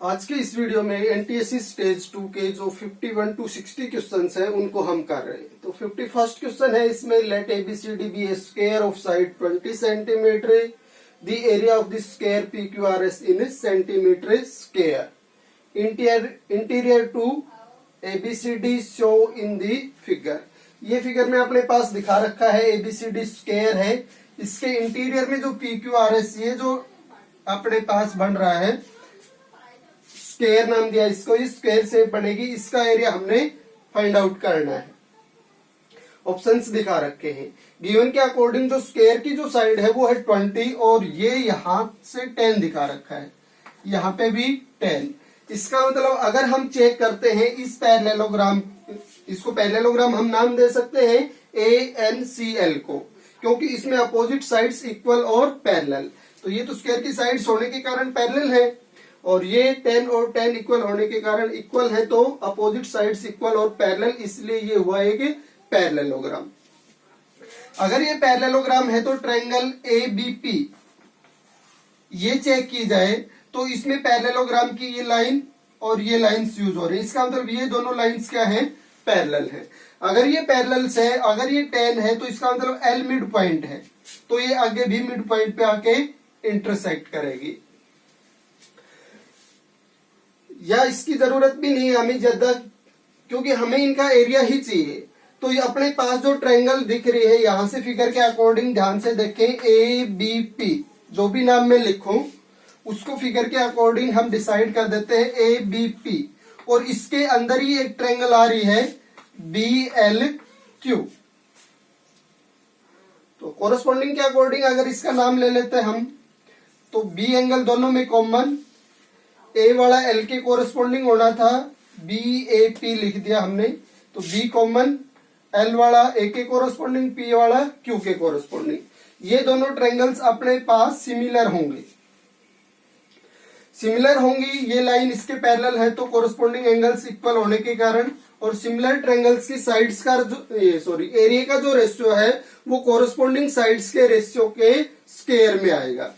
आज के इस वीडियो में एनटीएससी स्टेज 2 के जो 51 to 60 क्वेश्चंस हैं उनको हम कर रहे हैं। तो 51st क्वेश्चन है इसमें, let ABCD be a square of side 20 centimetre, the area of the square PQRS in centimetre square, interior to ABCD show in the figure. ये फिगर में अपने पास दिखा रखा है, एबीसीडी स्क्वायर है, इसके इंटीरियर में जो पीक्यूआरएस ये जो अपने पास बन रहा है, स्क्वायर नाम दिया इसको, इस स्क्वायर से बनेगी, इसका एरिया हमने फाइंड आउट करना है। ऑप्शंस दिखा रखे हैं। गिवन के अकॉर्डिंग जो स्क्वायर की जो साइड है वो है 20 और ये यहां से 10 दिखा रखा है, यहां पे भी 10। इसका मतलब अगर हम चेक करते हैं इस पैरेललोग्राम, इसको पैरेललोग्राम हम नाम दे सकते हैं ANCL को, क्योंकि इसमें अपोजिट साइड्स इक्वल और पैरेलल। तो ये तो स्क्वायर की साइड्स होने के कारण पैरेलल है और ये 10 और 10 इक्वल होने के कारण इक्वल है, तो अपोजिट साइड्स इक्वल और पैरेलल, इसलिए ये हुआ एक पैरेललोग्राम। अगर ये पैरेललोग्राम है तो ट्रायंगल ABP ये चेक की जाए तो इसमें पैरेललोग्राम की ये लाइन और ये लाइंस यूज हो रही है। इसका मतलब ये दोनों लाइंस क्या है, पैरेलल है। अगर ये पैरेलल्स है, अगर ये 10 है तो इसका मतलब L मिड पॉइंट है, तो ये आगे भी मिड पॉइंट पे आके इंटरसेक्ट करेगी। या इसकी जरूरत भी नहीं है हमें ज्यादा, क्योंकि हमें इनका एरिया ही चाहिए। तो ये अपने पास जो ट्रायंगल दिख रही है, यहां से फिगर के अकॉर्डिंग ध्यान से देखें, ABP जो भी नाम में लिखूं उसको फिगर के अकॉर्डिंग हम डिसाइड कर देते हैं ABP, और इसके अंदर ही एक ट्रायंगल आ रही है BLQ। तो कोरस्पॉन्डिंग के अकॉर्डिंग अगर इसका नाम ले लेते हैं हम, तो B एंगल दोनों में कॉमन, A वाला L के कोरस्पॉन्डिंग होना था, BAP लिख दिया हमने, तो B कॉमन, L वाला A के कोरस्पॉन्डिंग, P वाला Q के कोरस्पॉन्डिंग। ये दोनों ट्रायंगल्स अपने पास सिमिलर होंगे, सिमिलर होंगी। ये लाइन इसके पैरेलल है तो कोरस्पॉन्डिंग एंगल्स इक्वल होने के कारण, और सिमिलर ट्रायंगल्स की साइड्स का जो एरिया का जो रेशियो है वो कोरस्पॉन्डिंग साइड्स के रेशियो के स्क्वायर में आएगा।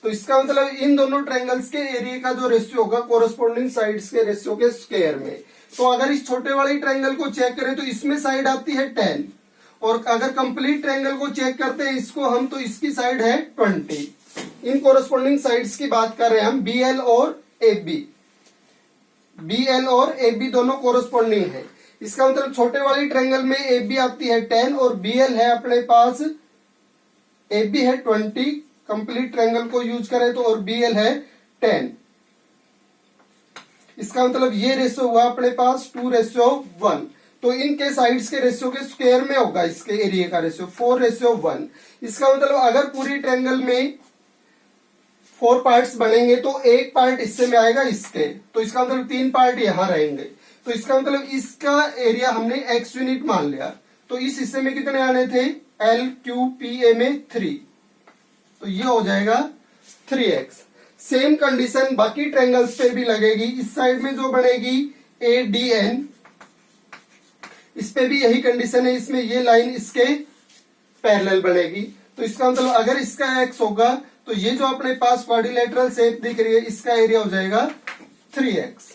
तो इसका मतलब इन दोनों ट्रायंगल्स के एरिया का जो रेशियो होगा कोरस्पॉन्डिंग साइड्स के रेशियो के स्क्वायर में। तो अगर इस छोटे वाले ट्रायंगल को चेक करें तो इसमें साइड आती है 10, और अगर कंप्लीट ट्रायंगल को चेक करते हैं इसको हम, तो इसकी साइड है 20। इन कोरस्पॉन्डिंग साइड्स की बात कर रहे हैं हम, BL और AB। BL और AB दोनों कोरस्पॉन्डिंग है। इसका मतलब छोटे वाली ट्रायंगल में AB आती है 10 और BL है अपने पास, AB है 20, कंप्लीट ट्रायंगल को यूज करें तो, और BL है 10। इसका मतलब ये रेशियो हुआ अपने पास 2:1। तो इनके साइड्स के रेशियो के स्क्वायर में होगा इसके एरिया का रेशियो 4:1। इसका मतलब अगर पूरी ट्रायंगल में 4 पार्ट्स बनेंगे तो एक पार्ट हिस्से में आएगा इसके, तो इसका मतलब 3 पार्ट यहां रहेंगे। तो इसका मतलब इसका एरिया हमने x यूनिट मान लिया। तो इस हिस्से में कितने आने थे, LQPA में 3, तो ये हो जाएगा 3x। सेम कंडीशन बाकी ट्रायंगल्स पे भी लगेगी। इस साइड में जो बनेगी ADN, इस पे भी यही कंडीशन है, इसमें ये लाइन इसके पैरेलल बनेगी। तो इसका मतलब अगर इसका x होगा तो ये जो अपने पास क्वाड्रिलेटरल शेप दिख रही है इसका एरिया हो जाएगा 3x।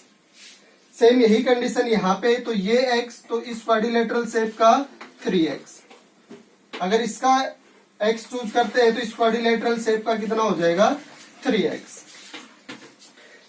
सेम यही कंडीशन यहाँ पे, तो ये x, तो इस क्वाड्रिलेटरल शेप का 3x। अगर इसका x चूज करते हैं तो इस क्वाड्रिलेटरल शेप का कितना हो जाएगा, 3x।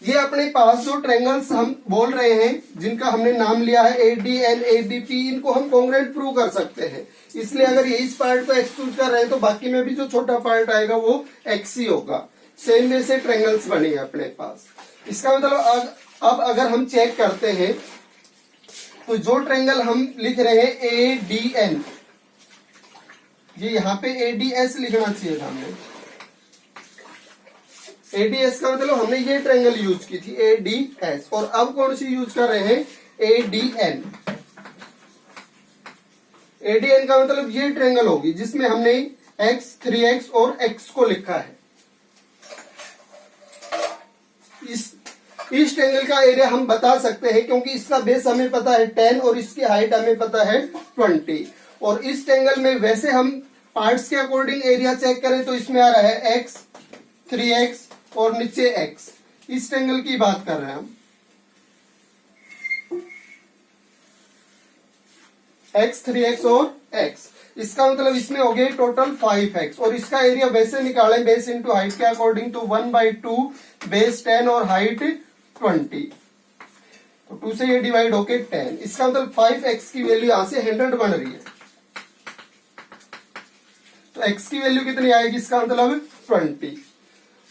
ये अपने पास जो ट्रायंगल्स हम बोल रहे हैं जिनका हमने नाम लिया है ADN ABP, इनको हम कॉन्ग्रुएंट प्रूव कर सकते हैं। इसलिए अगर ये इस पार्ट को x चूज कर रहे हैं तो बाकी में भी जो छोटा पार्ट आएगा वो x ही होगा। सेम वे से ट्रायंगल्स बने हैं अपने पास। इसका मतलब अब अगर हम चेक करते हैं तो जो ट्रायंगल हम लिख रहे हैं ADN, ये यहाँ पे ADS लिखना चाहिए था हमने। ADS का मतलब हमने ये ट्रायंगल यूज की थी ADS, और अब कौन सी यूज कर रहे हैं, ADN। ADN का मतलब ये ट्रायंगल होगी जिसमें हमने x, 3x और x को लिखा है। इस ट्रायंगल का एरिया हम बता सकते हैं क्योंकि इसका बेस हमें पता है 10 और इसकी हाइट हमें पता है 20। और इस ट्रायंगल में वैसे हम पार्ट्स के अकॉर्डिंग एरिया चेक करें तो इसमें आ रहा है x, 3x और नीचे x। इस ट्रायंगल की बात कर रहे हैं हम। x 3x और x, इसका मतलब इसमें हो गए टोटल 5x, और इसका एरिया वैसे निकालें बेस इंटू हाइट के अकॉर्डिंग, तो 1/2 बेस 10 और हाइट 20, तो 2 से ये डिवाइड होके 10, इसका मतलब 5x की वैल्यू यहां से 100 बन रही है। तो x की वैल्यू कितनी आएगी, इसका मतलब 20।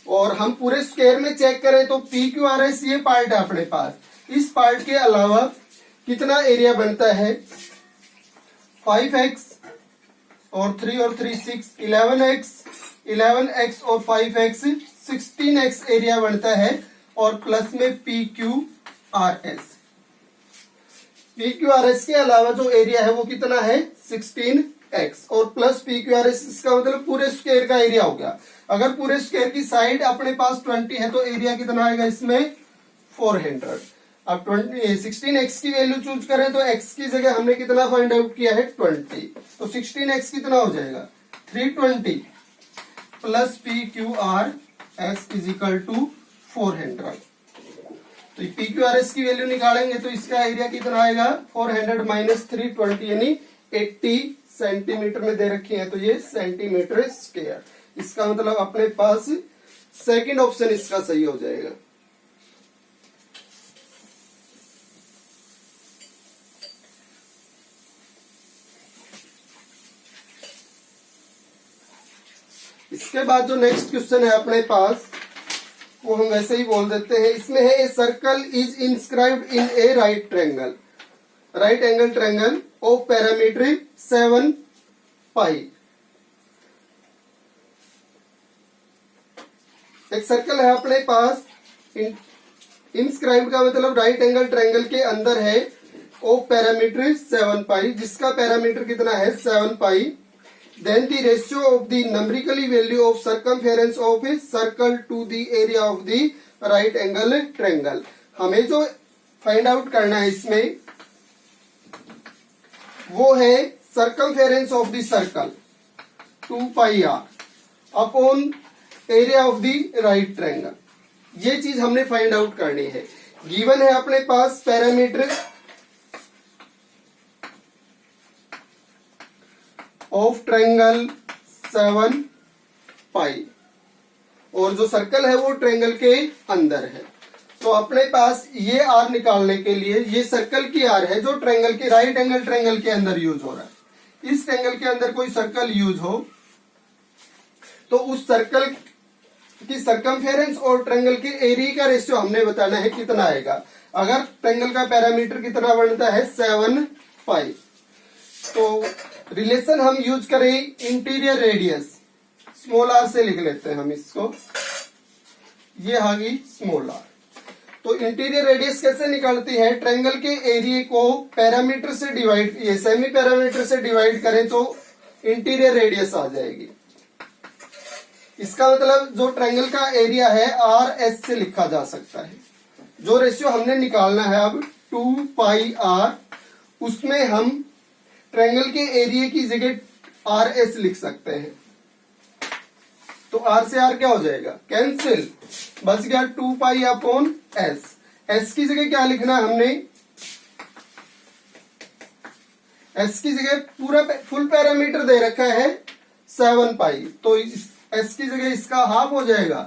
और हम पूरे स्क्वायर में चेक करें तो PQRS ये पार्ट है अपने पास, इस पार्ट के अलावा कितना एरिया बनता है, 5x और 3 और 3 6, 11x और 5x 16x एरिया बनता है, और प्लस में PQRS के अलावा जो एरिया है वो कितना है 16x, और प्लस PQRS, इसका मतलब पूरे स्क्वायर का एरिया हो गया। अगर पूरे स्क्वायर की साइड अपने पास 20 है तो एरिया कितना आएगा इसमें 400। अब 16x की वैल्यू चूज करें तो x की जगह हमने कितना फाइंड आउट किया है 20, तो 16x कितना हो जाएगा 320 plus PQRS is equal to 400। तो PQRS की वैल्यू निकालेंगे तो इसका एरिया कितना आएगा 400 माइनस 320 यानी 80 सेंटीमीटर में दे रखी है, तो ये सेंटीमीटर स्क्वायर। इसका मतलब अपने पास सेकंड ऑप्शन इसका सही हो जाएगा। इसके बाद जो नेक्स्ट क्वेश्चन है अपने पास वो हम वैसे ही बोल देते हैं। इसमें है a circle is inscribed in A right angle triangle of parameter 7 पाई। एक सर्कल है अपने पास, इंस्क्राइब्ड का मतलब राइट एंगल ट्रायंगल के अंदर है, ऑफ पैरामीटर 7 पाई, जिसका पैरामीटर कितना है 7 पाई। Then the ratio of the numerically value of circumference of a circle to the area of the right angle triangle। हमें जो फाइंड आउट करना है इसमें वो है circumference of the circle 2 pi r upon area of the right triangle. ये चीज हमने फाइंड आउट करनी है। गिवन है अपने पास पैरामीटर ऑफ ट्रायंगल 7 पाई, और जो सर्कल है वो ट्रायंगल के अंदर है। तो अपने पास ये आर निकालने के लिए ये सर्कल की आर है जो ट्रायंगल के राइट एंगल ट्रायंगल के अंदर यूज हो रहा है। इस ट्रायंगल के अंदर कोई सर्कल यूज हो तो उस सर्कल की सरकमफेरेंस और ट्रायंगल के एरिया का रेशियो हमने बताना है कितना आएगा। अगर ट्रायंगल का पैरामीटर कितना बनता है 7 पाई, तो रिलेशन हम यूज करें इंटीरियर रेडियस, स्मॉल आर से लिख लेते हैं हम इसको, ये आ गई स्मॉल आर। तो इंटीरियर रेडियस कैसे निकलती है, ट्रायंगल के एरिया को पैरामीटर से डिवाइड, ये सेमी पैरामीटर से डिवाइड करें तो इंटीरियर रेडियस आ जाएगी। इसका मतलब जो ट्रायंगल का एरिया है आर एस से लिखा जा सकता है। जो रेशियो हमने निकालना है अब 2 पाई आर, उसमें हम ट्रायंगल के एरिया की जगह आर एस लिख सकते हैं। तो आर से आर क्या हो जाएगा कैंसिल, बच गया 2 पाई अपॉन एस। एस की जगह क्या लिखना है हमने, एस की जगह पूरा फुल पैरामीटर दे रखा है 7 पाई, तो एस की जगह इसका हाफ हो जाएगा।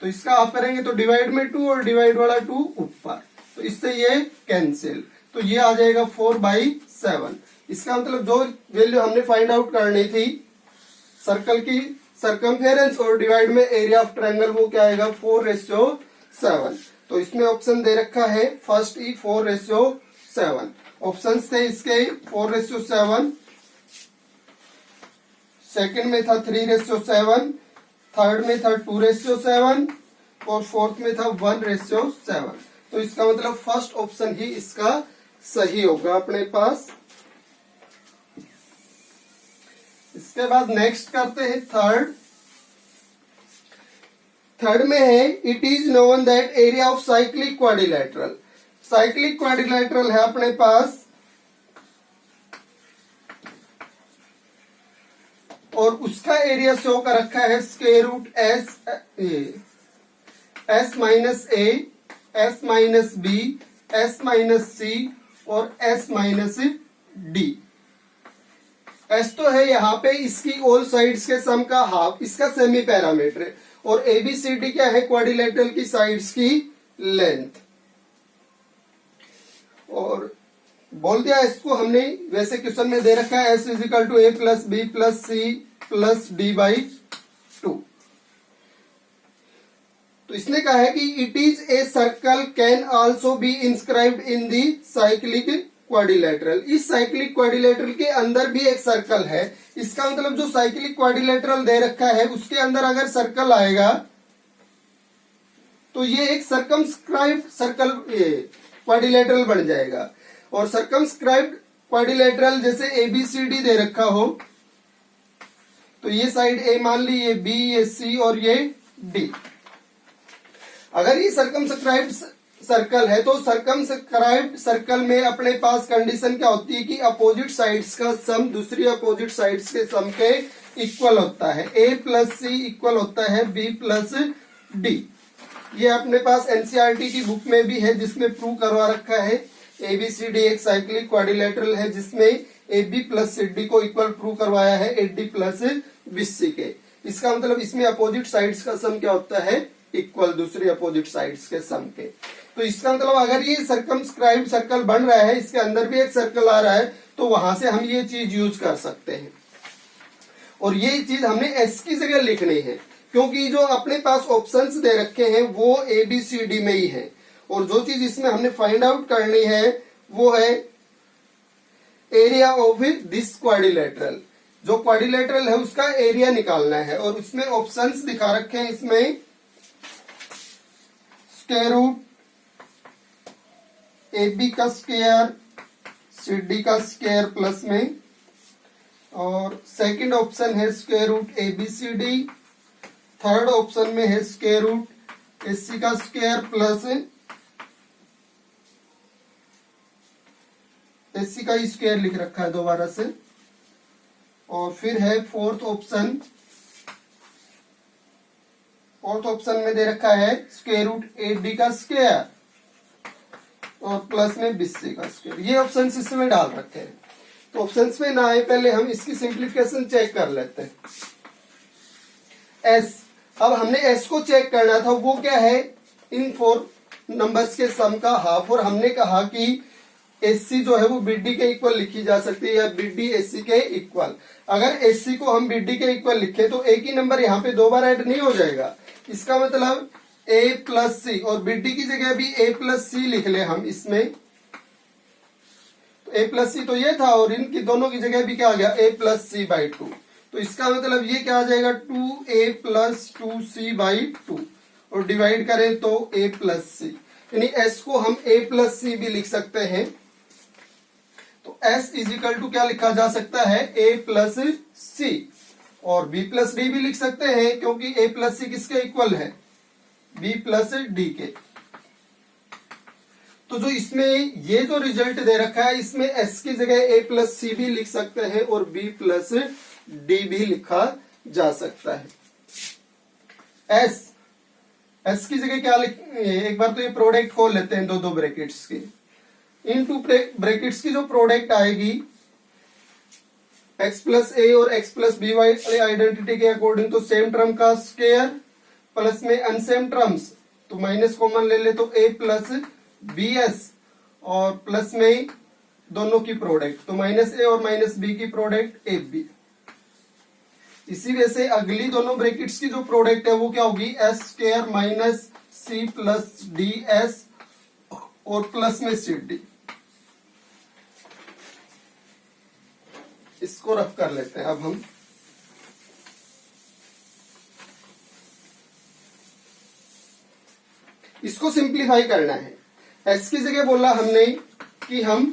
तो इसका हाफ करेंगे तो डिवाइड में 2 और डिवाइड वाला 2 ऊपर, तो इससे ये कैंसिल, तो ये आ जाएगा 4/7। इसका मतलब जो वैल्यू हमने फाइंड आउट करनी थी सर्कल की सरकमफेरेंस और डिवाइड में एरिया ऑफ ट्रायंगल, वो क्या आएगा 4/7। तो इसमें ऑप्शन दे रखा है फर्स्ट ई 4/7। ऑप्शन थे इसके 4/7, सेकंड में था 3/7, थर्ड में था 2/7 और फोर्थ में था 1/7। तो इसका मतलब फर्स्ट ऑप्शन ही इसका सही होगा अपने पास। इसके बाद नेक्स्ट करते हैं थर्ड में है it is known that area of cyclic quadrilateral. Cyclic quadrilateral है अपने पास और उसका एरिया शो कर रखा है square root S S minus A, S minus B, S minus C और एस माइनस डी। एस तो है यहाँ पे इसकी ऑल साइड्स के सम का हाफ, इसका सेमी पैरामीटर है। और एबीसीडी क्या है, क्वाड्रिलेटरल की साइड्स की लेंथ। और बोल दिया इसको हमने, वैसे क्वेश्चन में दे रखा है S is equal to A plus B plus C plus D by 2। तो इसने कहा है कि it is a circle can also be inscribed in the cyclic quadrilateral. इस साइक्लिक क्वाड्रिलेटरल के अंदर भी एक सर्कल है। इसका मतलब जो साइक्लिक क्वाड्रिलेटरल दे रखा है उसके अंदर अगर सर्कल आएगा तो ये एक सर्कमस्क्राइब्ड सर्कल क्वाड्रिलेटरल बन जाएगा। और सर्कमस्क्राइब्ड क्वाड्रिलेटरल जैसे एबीसीडी दे रखा हो तो ये साइड ए मान ली, ये बी, ये सी और ये डी। अगर ये सर्कमस्क्राइब्ड सर्कल है तो सर्कमस्क्राइब्ड सर्कल में अपने पास कंडीशन क्या होती है कि अपोजिट साइड्स का सम दूसरी अपोजिट साइड्स के सम के इक्वल होता है। ए प्लस सी इक्वल होता है बी प्लस डी। ये अपने पास एनसीईआरटी की बुक में भी है जिसमें प्रूव करवा रखा है। एबीसीडी एक साइक्लिक क्वाड्रिलेटरल है जिसमें ए बी प्लस डी को इक्वल प्रूव करवाया है A D plus B C के। इसका मतलब इसमें अपोजिट साइड्स का सम क्या होता है, इक्वल दूसरी अपोजिट साइड्स के सम के। तो इसका मतलब अगर ये सर्कमस्क्राइब्ड सर्कल बन रहा है, इसके अंदर भी एक सर्कल आ रहा है, तो वहां से हम ये चीज यूज कर सकते हैं। और ये चीज हमने एस की जगह लिखनी है क्योंकि जो अपने पास ऑप्शंस दे रखे हैं वो एबीसीडी में ही है। और जो चीज इसमें हमने फाइंड आउट करनी है वो है एरिया ऑफ दिस क्वाड्रिलेटरल। जो क्वाड्रिलेटरल है उसका एरिया निकालना है। और उसमें ऑप्शंस दिखा रखे हैं, इसमें स्क्वायर रूट ए बी का स्क्वायर, सी डी का स्क्वायर प्लस में, और सेकंड ऑप्शन है square root A B C D, third option में है स्क्वायर रूट ए सी का स्क्वायर प्लस ए सी का स्क्वायर लिख रखा है दोबारा से। और फिर है फोर्थ ऑप्शन में दे रखा है स्क्वायर रूट ए डी का स्क्वायर और प्लस में बी सी का स्क्वायर। ये ऑप्शन इसमें डाल रखे हैं। तो ऑप्शंस में ना आए पहले हम इसकी सिंप्लीफिकेशन चेक कर लेते हैं। एस, अब हमने एस को चेक करना था, वो क्या है, इन 4 नंबर्स के सम का हाफ। और हमने कहा कि एससी जो है वो बीडी के इक्वल लिखी जा सकती है या बीडी एससी के इक्वल। अगर एससी को हम बीडी के इक्वल लिखे तो एक ही नंबर यहाँ पे 2 बार ऐड नहीं हो जाएगा। इसका मतलब ए प्लस सी, और बीडी की जगह भी ए प्लस सी लिख ले हम इसमें। तो ए प्लस सी तो ये था और इनकी दोनों की जगह भी क्या आ गया, ए प्लस सी बाई 2। तो इसका मतलब ये क्या आ जाएगा, 2a प्लस 2c बाई 2। और डिवाइड करें तो a प्लस सी, यानी s को हम a प्लस सी भी लिख सकते हैं। तो s इजिकल टू क्या लिखा जा सकता है, a प्लस सी। और b प्लस डी भी लिख सकते हैं क्योंकि a प्लस सी किसके इक्वल है, b प्लस डी के। तो जो इसमें ये जो रिजल्ट दे रखा है इसमें s की जगह a प्लस सी भी लिख सकते हैं और b प्लस डी भी लिखा जा सकता है। एस की जगह क्या एक बार तो ये प्रोडक्ट खोल लेते हैं दो ब्रैकेट्स की। इन 2 ब्रैकेट्स की जो प्रोडक्ट आएगी x प्लस ए और x plus B Y identity के अकॉर्डिंग, तो सेम टर्म का स्क्वायर प्लस में अनसेम टर्म्स, तो माइनस कॉमन ले ले तो a प्लस बी एस, और प्लस में दोनों की प्रोडक्ट, तो माइनस ए और माइनस बी की प्रोडक्ट ए बी। इसी वजह से अगली दोनों ब्रैकेट्स की जो प्रोडक्ट है वो क्या होगी, S square minus C plus D S और प्लस में सी डी। इसको रफ कर लेते हैं अब हम। इसको सिंप्लीफाई करना है। एस की जगह बोला हमने कि हम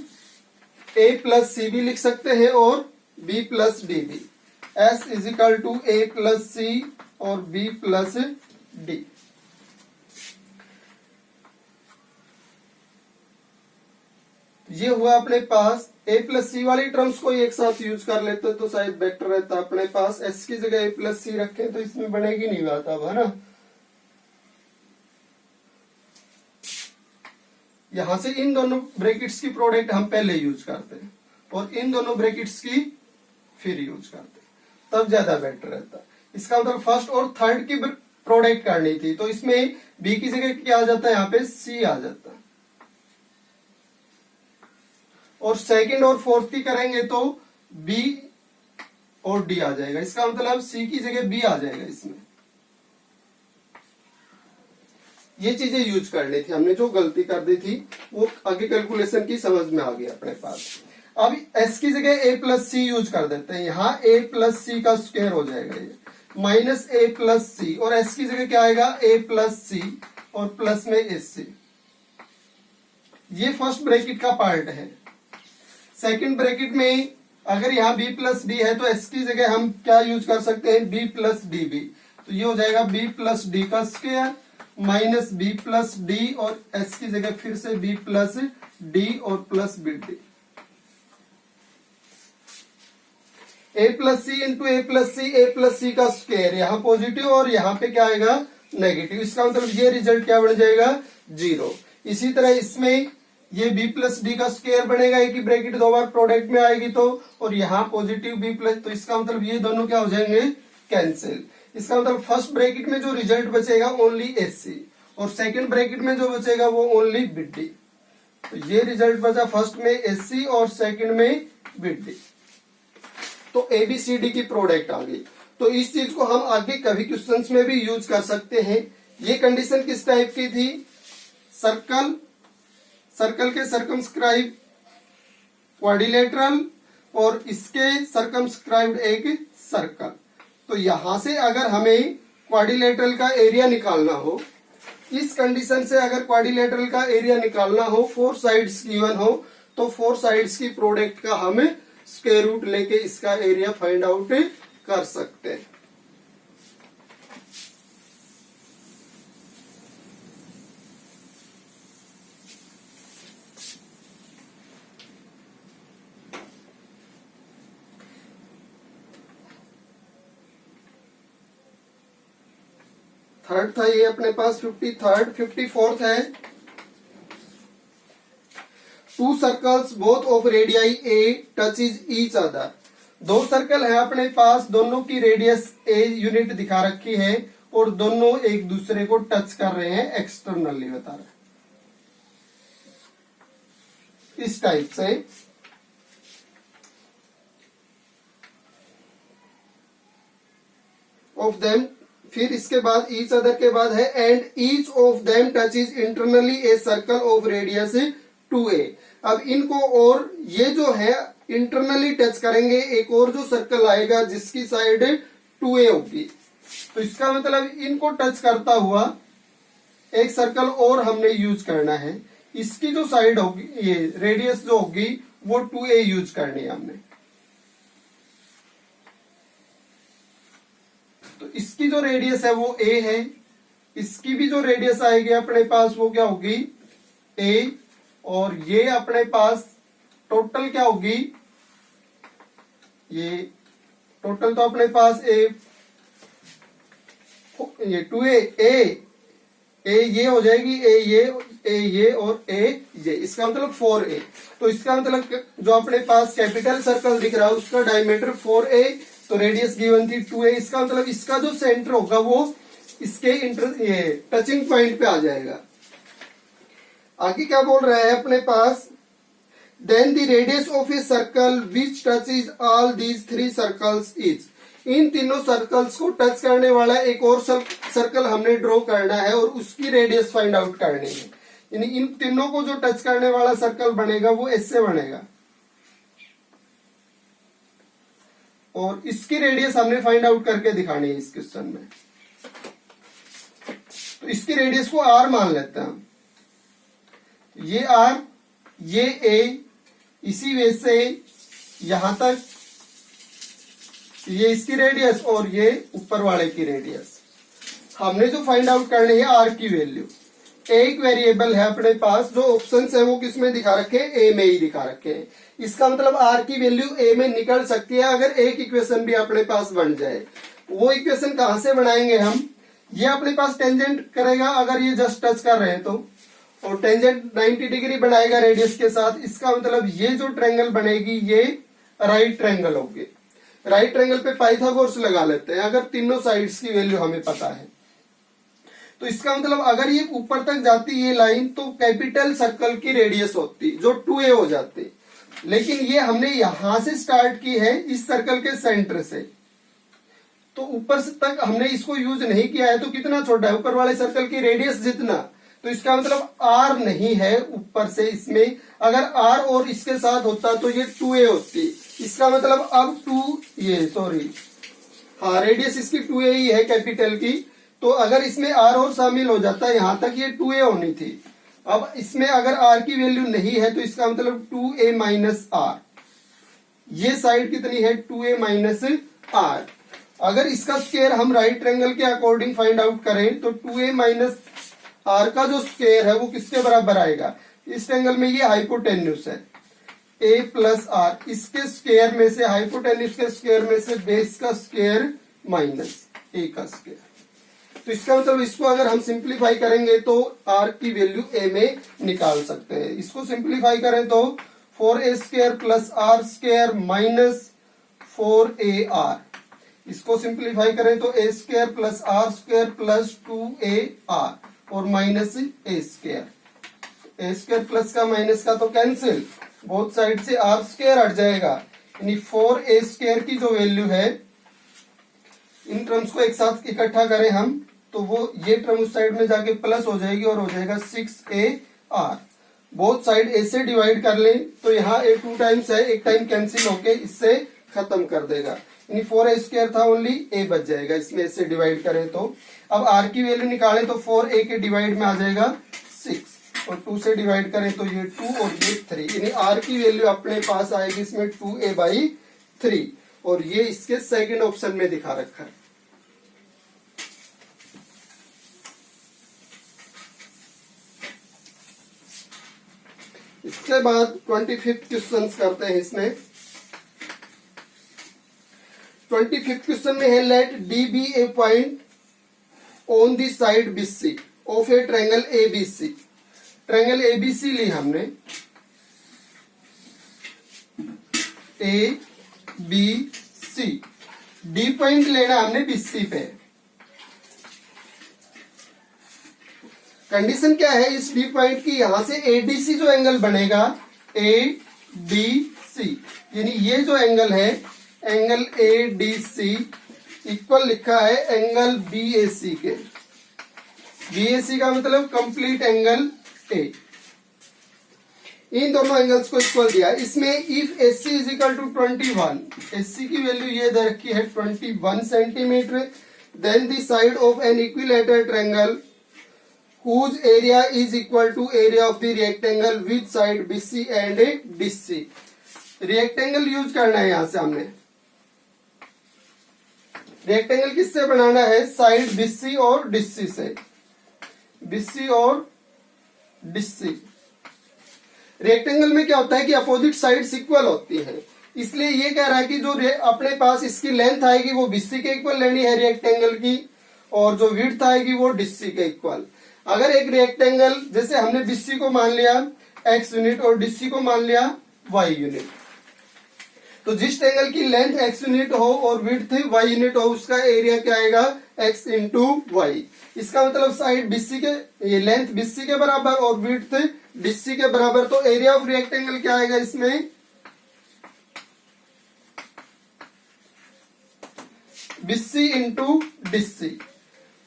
a प्लस सी भी लिख सकते हैं और b प्लस डी भी। s equal to a plus C और b प्लस डी। ये हुआ अपने पास। a प्लस सी वाली टर्म्स को एक साथ यूज कर लेते तो शायद बेटर रहता। अपने पास s की जगह a प्लस सी रखें तो इसमें बनेगी नहीं बात अब, है ना। यहां से इन दोनों ब्रैकेट्स की प्रोडक्ट हम पहले यूज करते हैं और इन दोनों ब्रैकेट्स की फिर यूज करते हैं, तब ज्यादा बेटर रहता है। इसका मतलब फर्स्ट और थर्ड की प्रोडक्ट करनी थी, तो इसमें बी की जगह क्या आ जाता है, यहाँ पे सी आ जाता है, और सेकंड और फोर्थ की करेंगे तो बी और डी आ जाएगा। इसका मतलब सी की जगह बी आ जाएगा इसमें। ये चीजें यूज करनी थी हमने, जो गलती कर दी थी वो आगे कैलकुलेशन की समझ में आ गई अपने पास। अब एस की जगह ए प्लस सी यूज कर देते हैं, यहाँ ए प्लस सी का स्क्वायर हो जाएगा ये, माइनस ए प्लस सी, और एस की जगह क्या आएगा, ए प्लस सी और प्लस में एस सी। ये फर्स्ट ब्रैकेट का पार्ट है। सेकंड ब्रैकेट में अगर यहाँ बी प्लस डी है तो एस की जगह हम क्या यूज कर सकते हैं, बी प्लस डी बी, तो ये हो जाएगा बी प्लस डी का square minus B plus D, और एस की जगह फिर से बी प्लस डी और plus B D. A plus C into A plus C का स्क्वायर, यहाँ पॉजिटिव और यहाँ पे क्या आएगा, नेगेटिव। इसका मतलब ये रिजल्ट क्या बन जाएगा, 0। इसी तरह इसमें ये b प्लस डी का स्क्वायर बनेगा, एक ही ब्रैकेट दो बार प्रोडक्ट में आएगी तो, और यहाँ पॉजिटिव b प्लस, तो इसका मतलब ये दोनों क्या हो जाएंगे, कैंसिल। इसका मतलब फर्स्ट ब्रैकेट में जो रिजल्ट बचेगा ओनली एस सी, और सेकंड ब्रैकेट में जो बचेगा वो ओनली बी डी। तो ये रिजल्ट बचा फर्स्ट में एस सी और सेकंड में बी डी। तो एबीसीडी की प्रोडक्ट आ गई। तो इस चीज को हम आगे कभी क्वेश्चंस में भी यूज कर सकते हैं। ये कंडीशन किस टाइप की थी, सर्कल के सर्कमस्क्राइब क्वाड्रिलेटरल और इसके सर्कमस्क्राइब्ड एक सर्कल। तो यहां से अगर हमें क्वाड्रिलेटरल का एरिया निकालना हो, इस कंडीशन से अगर क्वाड्रिलेटरल का एरिया निकालना हो, 4 साइड्स गिवन हो, तो 4 साइड्स की प्रोडक्ट का हम स्क्वायर रूट लेके इसका एरिया फाइंड आउट कर सकते हैं। थर्ड था ये अपने पास 53rd। 54th है, 2 circles both of radii A touches each other. 2 circle है अपने पास, दोनों की रेडियस ए यूनिट दिखा रखी है और दोनों एक दूसरे को टच कर रहे हैं, एक्सटर्नली बता रहा है इस टाइप से। ऑफ देम, फिर इसके बाद ईच अदर के बाद है and each of them touches internally a circle of radius 2a। अब इनको और ये जो है इंटरनली टच करेंगे, एक और जो सर्कल आएगा जिसकी साइड 2a होगी, तो इसका मतलब इनको टच करता हुआ एक सर्कल और हमने यूज करना है। इसकी जो साइड होगी, ये रेडियस जो होगी वो 2a यूज करनी है हमने। तो इसकी जो रेडियस है वो a है, इसकी भी जो रेडियस आएगी अपने पास वो क्या होगी, a, और ये अपने पास टोटल क्या होगी, ये टोटल तो अपने पास ये 2a a ये हो जाएगी, a ये और a ये, इसका मतलब 4a। तो इसका मतलब जो अपने पास कैपिटल सर्कल दिख रहा है उसका डायमीटर 4a, तो रेडियस गिवन थी 2a। इसका मतलब इसका जो सेंटर होगा वो इसके ये टचिंग पॉइंट पे आ जाएगा। आगे क्या बोल रहा है अपने पास, then the radius of a circle which touches all these 3 circles is. इन तीनों सर्कल्स को टच करने वाला एक और सर्कल हमने ड्रॉ करना है और उसकी रेडियस फाइंड आउट करनी है। यानी इन तीनों को जो टच करने वाला सर्कल बनेगा वो ऐसे बनेगा, और इसकी रेडियस हमने फाइंड आउट करके दिखानी है इस क्वेश्चन में। तो इसकी रेडियस को r मान लेते हैं हम, ये r, ये a, इसी वे से यहां तक ये इसकी रेडियस और ये ऊपर वाले की रेडियस। हमने जो फाइंड आउट करनी है r की वैल्यू। एक वेरिएबल है अपने पास, जो ऑप्शंस है वो किसमें दिखा रखे हैं, a में ही दिखा रखे हैं। इसका मतलब r की वैल्यू a में निकल सकती है अगर एक इक्वेशन भी अपने पास बन जाए। वो इक्वेशन कहां से बनाएंगे हम, ये अपने पास टेंजेंट करेगा अगर ये जस्ट टच कर रहे हैं तो, और टेंजेंट 90 डिग्री बनाएगा रेडियस के साथ। इसका मतलब ये जो ट्रायंगल बनेगी ये राइट ट्रायंगल होगी। राइट ट्रायंगल पे पाइथागोरस लगा लेते हैं अगर तीनों साइड्स की वैल्यू हमें पता है। तो इसका मतलब अगर ये ऊपर तक जाती ये लाइन तो कैपिटल सर्कल की रेडियस होती जो 2a हो जाती, लेकिन ये हमने यहां से स्टार्ट की है इस सर्कल के सेंटर से, तो ऊपर तक हमने इसको यूज नहीं किया है। तो कितना छोटा है ऊपर वाले सर्कल की रेडियस जितना, तो इसका मतलब r नहीं है ऊपर से इसमें। अगर r और इसके साथ होता तो ये 2a होती। इसका मतलब अब रेडियस इसकी 2a ही है कैपिटल की। तो अगर इसमें r और शामिल हो जाता यहां तक ये 2a होनी थी। अब इसमें अगर r की वैल्यू नहीं है तो इसका मतलब 2a माइनस r। ये साइड कितनी है 2a माइनस r। अगर इसका स्क्वायर हम राइट ट्रायंगल के अकॉर्डिंग फाइंड आउट करें तो 2a माइनस r का जो स्क्वायर है वो किसके बराबर आएगा। इस ट्रायंगल में ये हाइपोटेन्यूस है a प्लस r, इसके स्क्वायर में से हाइपोटेन्यूस के स्क्वायर में से बेस का स्क्वायर माइनस a का स्क्वायर। तो इसका मतलब इसको अगर हम सिंप्लीफाई करेंगे तो r की वैल्यू a में निकाल सकते हैं। इसको सिंप्लीफाई करें तो 4a square plus r square minus 4ar। इसको सिंप्लीफाई करें तो a square plus r square plus 2ar और माइनस a स्क्वायर प्लस का माइनस का तो कैंसिल, बोथ साइड से r स्क्वायर हट जाएगा। यानी 4a स्क्वायर की जो वैल्यू है, इन टर्म्स को एक साथ इकट्ठा करें हम तो वो ये टर्म उस साइड में जाके प्लस हो जाएगी और हो जाएगा 6ar। बोथ साइड a से डिवाइड कर लें तो यहाँ a 2 टाइम्स है, एक टाइम कैंसिल होके इससे खत्म कर देगा। यानी 4a स्क्वायर था ओनली a बच जाएगा इसमें से डिवाइड करें तो। अब r की वैल्यू निकालें तो 4a के डिवाइड में आ जाएगा 6 और 2 से डिवाइड करें तो ये 2 और ये 3। यानी r की वैल्यू अपने पास आएगी इसमें 2a/3 और ये इसके सेकंड ऑप्शन में दिखा रखा है। इसके बाद 25th क्वेश्चन करते हैं। इसमें 25th क्वेश्चन में है let D be a point on the side BC of a triangle ABC। Triangle ABC ली हमने ABC, डी पॉइंट लेना हमने BC पे। कंडीशन क्या है इस डी पॉइंट की, यहां से ADC जो एंगल बनेगा ADC, यानी ये जो एंगल है एंगल ADC इक्वल लिखा है एंगल BAC के। BAC का मतलब कंप्लीट एंगल A। इन दोनों एंगल्स को इक्वल दिया। इसमें if AC is equal to 21, AC की वैल्यू ये दे रखी है 21 centimetre, then the side of an equilateral triangle whose area is equal to area of the rectangle with side BC and DC। Rectangle use करना है यहां से हमने। रेक्टेंगल किससे बनाना है, साइड BC और DC से, BC और DC। रेक्टेंगल में क्या होता है कि अपोजिट साइड्स इक्वल होती हैं, इसलिए ये कह रहा है कि जो अपने पास इसकी लेंथ आएगी वो BC के इक्वल लेनी है रेक्टेंगल की, और जो विड्थ आएगी वो DC के इक्वल। अगर एक रेक्टेंगल जैसे हमने BC को मान लिया x यूनिट और DC को मान लिया y यूनिट, तो जिस ट्रायंगल की लेंथ x यूनिट हो और विड्थ y यूनिट हो उसका एरिया क्या आएगा x इंटू वाई। इसका मतलब साइड BC के, ये लेंथ BC के बराबर और विड्थ DC के बराबर, तो एरिया ऑफ रेक्टेंगल क्या आएगा इसमें BC इंटू DC।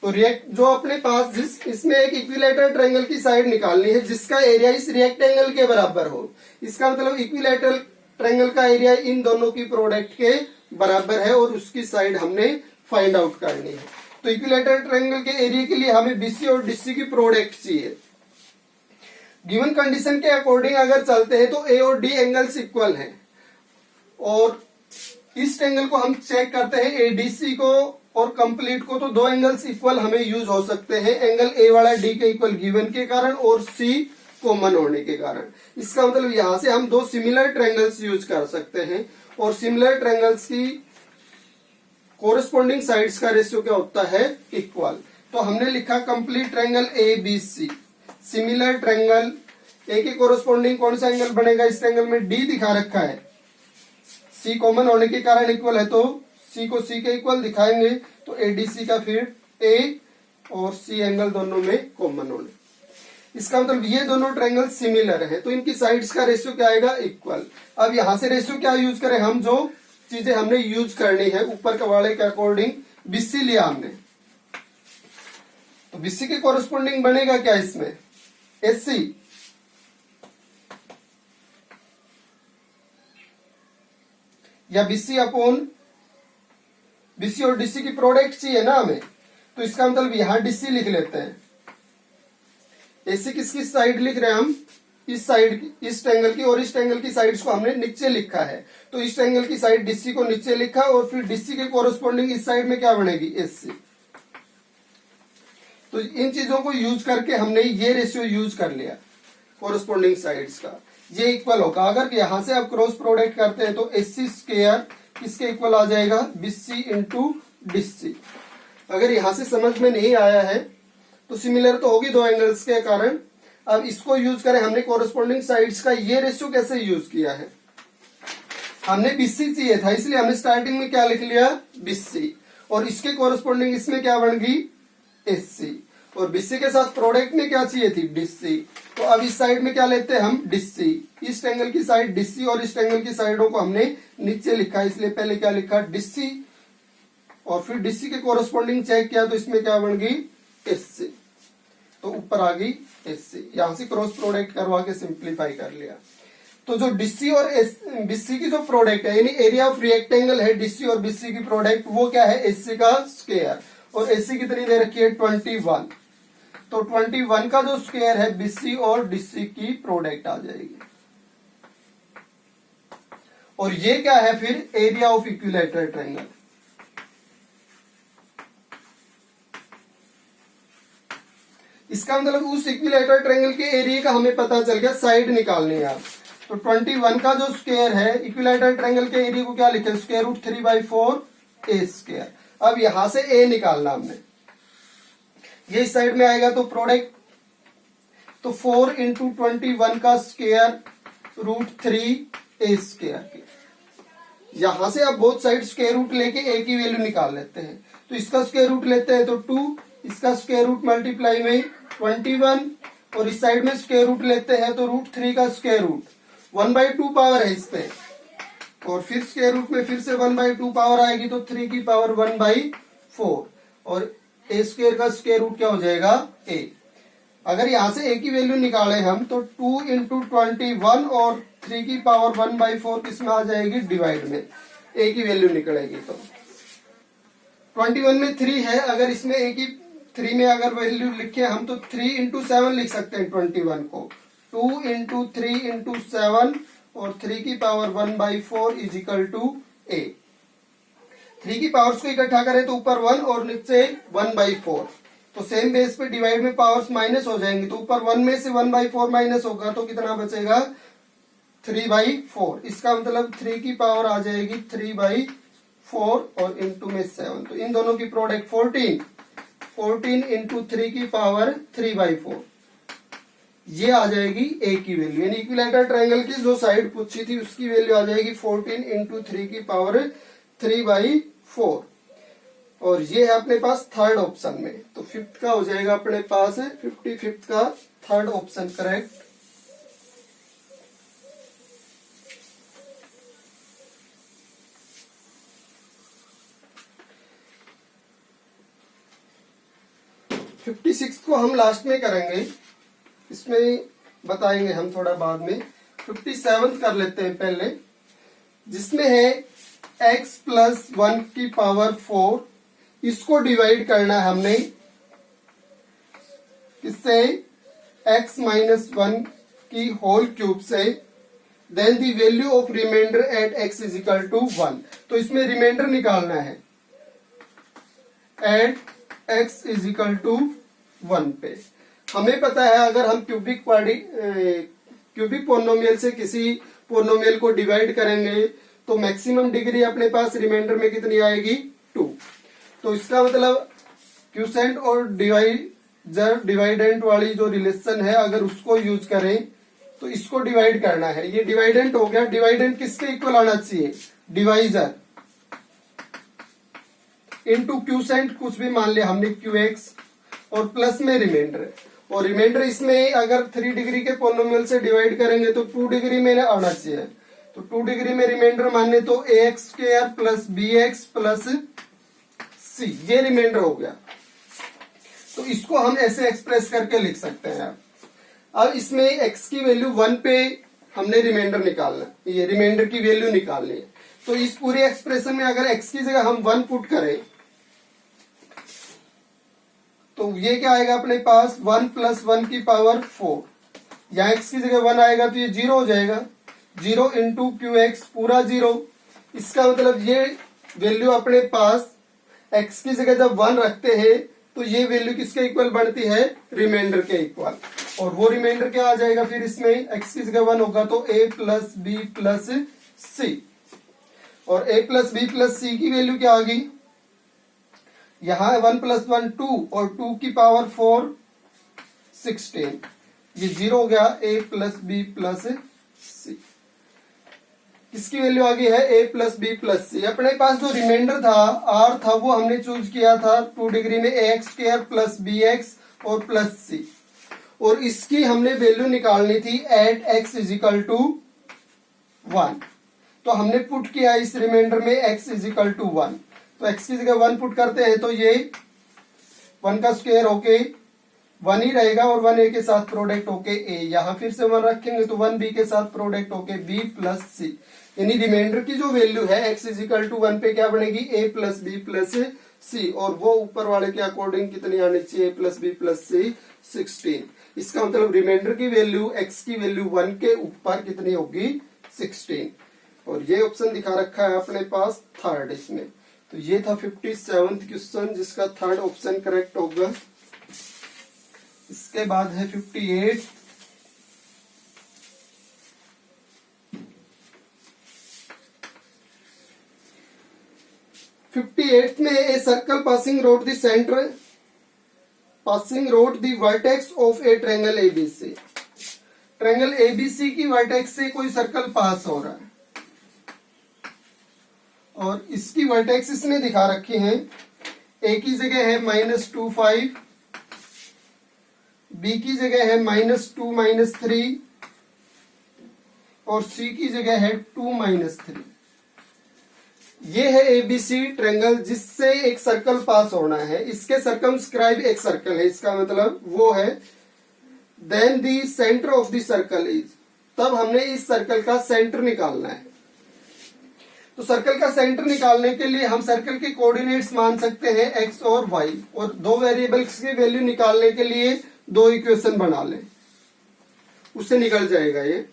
तो जो अपने पास इसमें एक इक्विलैटरल ट्रायंगल की साइड निकालनी है जिसका एरिया इस रेक्टेंगल के बराबर हो, इसका मतलब इक्विलैटरल ट्रायंगल का एरिया इन दोनों की प्रोडक्ट के बराबर है और उसकी साइड हमने फाइंड आउट करनी है। तो इक्विलैटरल ट्रायंगल के एरिया के लिए हमें BC और DC की प्रोडक्ट चाहिए। गिवन कंडीशन के अकॉर्डिंग अगर चलते हैं तो A और D एंगल्स इक्वल हैं और इस ट्रायंगल को हम चेक करते हैं ADC को और कंप्लीट को, तो दो एंगल्स इक्वल हमें यूज हो सकते हैं, एंगल A वाला D के इक्वल गिवन के कारण और C कॉमन होने के कारण। इसका मतलब यहां से हम दो सिमिलर ट्रायंगल्स यूज कर सकते हैं और सिमिलर ट्रायंगल्स की कोरिस्पोंडिंग साइड्स का रेशियो क्या होता है इक्वल। तो हमने लिखा complete triangle ABC, similar triangle A के कोरोस्पोंडिंग कौन सा एंगल बनेगा, इस ट्रायंगल में डी दिखा रखा है, सी कॉमन होने के कारण इक्वल है, तो सी को सी के इक्वल दिखाएंगे, तो एडीसी का फिर ए और सी एंगल दोनों में कॉमन होने, इसका मतलब ये दोनों ट्रायंगल सिमिलर है, तो इनकी साइड्स का रेशियो क्या आएगा, इक्वल। अब यहां से रेशियो क्या यूज करें हम, जो चीजें हमने यूज करनी है ऊपर के वाले के अकॉर्डिंग बीसी लिया हमने, तो बीसी के कोरोस्पोंडिंग बनेगा क्या इसमें, एससी, या बीसी अपॉन बीसी और डीसी की प्रोडक्ट चाहिए ना हमें, तो इसका मतलब यहां डीसी लिख लेते हैं। एसी किसकी साइड लिख रहे हैं हम, इस साइड, इस ट्रायंगल की, और इस ट्रायंगल की साइड्स को हमने नीचे लिखा है, तो इस ट्रायंगल की साइड डीसी को नीचे लिखा, और फिर डीसी के कोरोस्पोंडिंग इस साइड में क्या बनेगी, एससी। तो इन चीजों को यूज करके हमने ये रेशियो यूज कर लिया कोरोस्पोंडिंग साइड्स का, ये इक्वल होगा। अगर यहां से आप क्रॉस प्रोडक्ट करते हैं तो एससी स्क्वायर किसके इक्वल आ जाएगा, बीसी इंटू डीसी। अगर यहां से समझ में नहीं आया है तो सिमिलर तो होगी दो एंगल्स के कारण। अब इसको यूज करें, हमने कोरोस्पोंडिंग साइड्स का ये रेशियो कैसे यूज किया है, हमने बीसी चाहिए था, इसलिए हमने स्टार्टिंग में क्या लिख लिया, बीसी, और इसके कोरोस्पोंडिंग इसमें क्या बन गई, एससी, और बीसी के साथ प्रोडक्ट में क्या चाहिए थी, डीसी। तो अब इस साइड में क्या लेते हैं हम, डीसी, इस ट्रायंगल की साइड डीसी और इस ट्रायंगल की साइडों को हमने नीचे लिखा, इसलिए पहले क्या लिखा, डीसी, और फिर डीसी के कोरोस्पोंडिंग चेक किया तो इसमें क्या बन गई, एससी, तो ऊपर आ गई एससी। यहां से क्रॉस प्रोडक्ट करवा के सिंप्लीफाई कर लिया। तो जो डीसी और बीसी की जो प्रोडक्ट है, यानी एरिया ऑफ रिएक्टेंगल है डीसी और बीसी की प्रोडक्ट, वो क्या है, एससी का स्क्वायर, और एससी कितनी दे रखी है, 21, तो 21 का जो स्क्वायर है बीसी और डीसी की प्रोडक्ट आ जाएगी, और ये क्या है फिर, एरिया ऑफ इक्विलैटरल ट्रायंगल। इसका मतलब उस इक्विलैटरल ट्रायंगल के एरिया का हमें पता चल गया, साइड निकालनी है। तो 21 का जो स्क्वायर है इक्विलैटरल ट्रायंगल के एरिया को क्या लिखे, स्क्वायर रूट 3/4 ए स्क्वायर। अब यहां से ए निकालना हमने, ये इस साइड में आएगा तो प्रोडक्ट, तो 4 इंटू 21 का स्क्वायर रूट 3 ए स्क्वायर। यहां से आप बोथ साइड स्क्वायर रूट लेके ए की वैल्यू निकाल लेते हैं, तो इसका स्क्वायर रूट लेते हैं तो 2, इसका स्क्वायर रूट मल्टीप्लाई में 21, और इस साइड में स्क्वायर रूट लेते हैं तो रूट 3 का स्क्वायर रूट 1/2 पावर है इस पे, और फिर स्क्वायर रूट में फिर से 1/2 पावर आएगी तो 3 की पावर 1/4, और ए स्क्वायर का स्क्वायर रूट क्या हो जाएगा, ए। अगर यहां से ए की वैल्यू निकाले हम तो 2 इंटू 21 और 3 की पावर 1/4 किसमें आ जाएगी, डिवाइड में, ए की वैल्यू निकलेगी। तो 21 में 3 है, अगर इसमें ए की 3 में अगर वैल्यू लिखे हम तो 3 इंटू 7 लिख सकते हैं 21 को, 2 इंटू 3 इंटू 7, और 3 की पावर 1/4 इज इक्वल टू ए। 3 की पावर्स को इकट्ठा करें तो ऊपर 1 और नीचे 1/4, तो सेम बेस पे डिवाइड में पावर्स माइनस हो जाएंगी, तो ऊपर 1 में से 1/4 माइनस होगा तो कितना बचेगा, 3/4। इसका मतलब 3 की पावर आ जाएगी 3/4 और इंटू में 7, तो इन दोनों की प्रोडक्ट 14 इंटू 3 की पावर 3/4, ये आ जाएगी ए की वैल्यू, यानी इक्विलैटरल ट्रायंगल की जो साइड पूछी थी उसकी वैल्यू आ जाएगी 14 इंटू 3 की पावर 3/4, और ये है अपने पास थर्ड ऑप्शन में। तो फिफ्थ का हो जाएगा अपने पास 55th का third option correct. Fifty six को हम लास्ट में करेंगे, इसमें बताएंगे हम थोड़ा बाद में। 57 कर लेते हैं पहले, जिसमें है x प्लस 1 की पावर 4, इसको डिवाइड करना है हमने किससे, x माइनस 1 की होल क्यूब से, then the value of remainder at x is equal to 1। तो इसमें रिमाइंडर निकालना है at x is equal to 1 पे। हमें पता है अगर हम क्यूबिक पोलिनोमियल से किसी पोलिनोमियल को डिवाइड करेंगे तो मैक्सिमम डिग्री अपने पास रिमाइंडर में कितनी आएगी, 2। तो इसका मतलब क्यूसेंट और जब डिवाइडेंट वाली जो रिलेशन है अगर उसको यूज करें तो इसको डिवाइड करना है। ये डिवाइडेंट हो गया, डिवाइडेंट किसके इक्वल आना चाहिए, डिवाइजर इनटू क्यूसेंट, कुछ भी मान लिया हमने क्यू एक्स, और प्लस में रिमाइंडर, और रिमाइंडर इसमें अगर 3 डिग्री के पोलिनोमियल से डिवाइड करेंगे तो 2 डिग्री में आना चाहिए। तो 2 डिग्री में रिमाइंडर मानने तो A X square plus B X plus C, ये रिमाइंडर हो गया। तो इसको हम ऐसे एक्सप्रेस करके लिख सकते हैं। अब इसमें x की वैल्यू 1 पे हमने रिमाइंडर निकालना, ये रिमाइंडर की वैल्यू निकालनी है। तो इस पूरे एक्सप्रेशन में अगर x की जगह हम 1 पुट करें तो ये क्या आएगा अपने पास, 1 प्लस 1 की पावर 4। यहाँ x की जगह 1 आएगा तो ये 0 हो जाएगा, 0 इंटू क्यू एक्स पूरा 0। इसका मतलब ये वैल्यू अपने पास x की जगह जब 1 रखते हैं तो ये वैल्यू किसके इक्वल बनती है, रिमाइंडर के इक्वल। और वो रिमाइंडर क्या आ जाएगा फिर इसमें, x की जगह 1 होगा तो a plus B plus C, और a प्लस बी प्लस सी की वैल्यू क्या आ गई, यहाँ 1 प्लस 1 2 और 2 की पावर 4 16, ये 0 हो गया, a प्लस बी प्लस सी। किसकी वैल्यू आ गई है, a प्लस बी प्लस सी। अपने पास जो रिमाइंडर था r था वो हमने चूज किया था 2 डिग्री में A X square plus B X और प्लस सी, और इसकी हमने वैल्यू निकालनी थी एट x इजिकल टू 1। तो हमने पुट किया इस रिमाइंडर में x इजिकल टू 1, तो x की जगह 1 पुट करते हैं तो ये 1 का स्क्वायर होके 1 ही रहेगा, और 1 a के साथ प्रोडक्ट होके a, यहाँ फिर से 1 रखेंगे तो 1 b के साथ प्रोडक्ट होके b प्लस c। यानी रिमाइंडर की जो वैल्यू है x इजिकल टू 1 पे क्या बनेगी, a plus B plus C, और वो ऊपर वाले के अकॉर्डिंग कितनी आनी चाहिए, a प्लस बी प्लस सी 16। इसका मतलब रिमाइंडर की वैल्यू x की वैल्यू 1 के ऊपर कितनी होगी, 16। और ये ऑप्शन दिखा रखा है अपने पास थर्ड इसमें। तो ये था 57th क्वेश्चन जिसका थर्ड ऑप्शन करेक्ट होगा। इसके बाद है 58। में a circle passing road the centre, passing road the vertex of a triangle ABC. Triangle ABC की वर्टेक्स से कोई सर्कल पास हो रहा है, और इसकी वर्टेक्स इसने दिखा रखी है। ए की जगह है -2 5, बी की जगह है -2 -3, और सी की जगह है 2 3। ये है एबीसी ट्रायंगल जिससे एक सर्कल पास होना है। इसके सर्कमस्क्राइब एक सर्कल है, इसका मतलब वो है then the centre of the circle is, तब हमने इस सर्कल का सेंटर निकालना है। तो सर्कल का सेंटर निकालने के लिए हम सर्कल के कोऑर्डिनेट्स मान सकते हैं x और y, और दो वेरिएबल्स की वैल्यू निकालने के लिए दो इक्वेशन बना लें, उससे निकल जाएगा। ये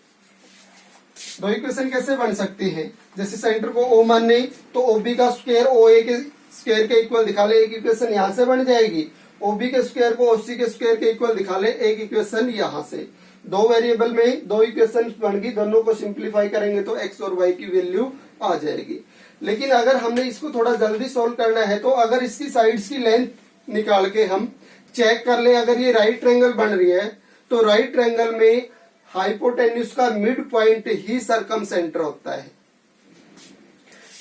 दो इक्वेशन कैसे बन सकती है, जैसे सेंटर को O माने तो OB का स्क्वायर OA के स्क्वायर के इक्वल दिखा ले, एक इक्वेशन यहां से बन जाएगी। OB के स्क्वायर को OC के स्क्वायर के इक्वल दिखा ले, एक इक्वेशन यहां से। दो वेरिएबल में दो इक्वेशन बन गई, दोनों को सिंप्लीफाई करेंगे तो x और y की वैल्यू आ जाएगी। लेकिन अगर हमने इसको थोड़ा जल्दी सोल्व करना है तो अगर इसकी साइड्स की लेंथ निकाल के हम चेक कर ले, अगर ये राइट ट्रायंगल बन रही है तो राइट ट्रायंगल में हाइपोटेन्यूज का मिड पॉइंट ही सर्कम सेंटर होता है,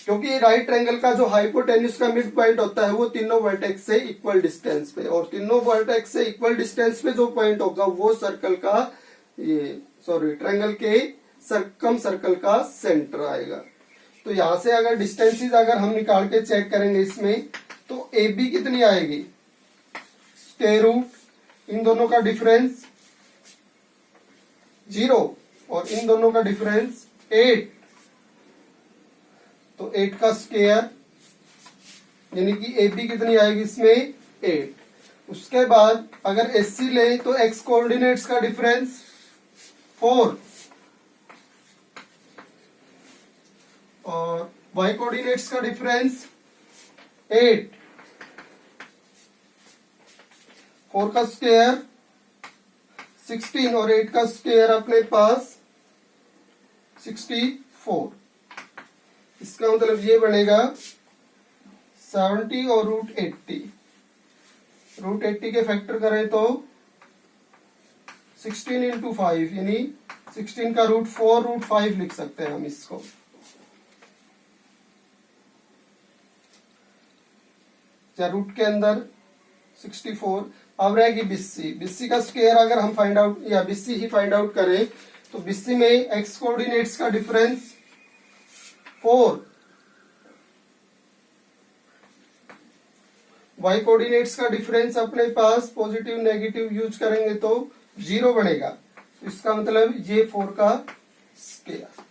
क्योंकि राइट ट्रायंगल का जो हाइपोटेन्यूज का मिड पॉइंट होता है वो तीनों वर्टेक्स से इक्वल डिस्टेंस पे, और तीनों वर्टेक्स से इक्वल डिस्टेंस पे जो पॉइंट होगा वो सर्कल का ट्रायंगल के सर्कम सर्कल का सेंटर आएगा। तो यहां से अगर डिस्टेंसेस अगर हम निकाल के चेक करेंगे इसमें, तो ए बी कितनी आएगी, स्क्वायर रूट इन दोनों का डिफरेंस 0 और इन दोनों का डिफरेंस 8, तो 8 का स्क्वायर, यानी कि ए बी कितनी आएगी इसमें 8। उसके बाद अगर एससी ले तो एक्स कोऑर्डिनेट्स का डिफरेंस 4 और y कोऑर्डिनेट्स का डिफरेंस 8, 4 का स्क्वायर 16 और 8 का स्क्वायर अपने पास 64। इसका मतलब ये बनेगा 70 और √80। √80 के फैक्टर करें तो 16 इंटू 5 यानी 16 का √4 √5 लिख सकते हैं हम इसको। या रूट के अंदर 64। अब रहेगी BC। BC का स्क्वायर अगर हम फाइंड आउट या BC ही फाइंड आउट करें तो BC में x कोऑर्डिनेट्स का डिफरेंस 4, y कोऑर्डिनेट्स का डिफरेंस अपने पास पॉजिटिव नेगेटिव यूज करेंगे तो 0 बनेगा। इसका मतलब ये 4 का स्क्वायर।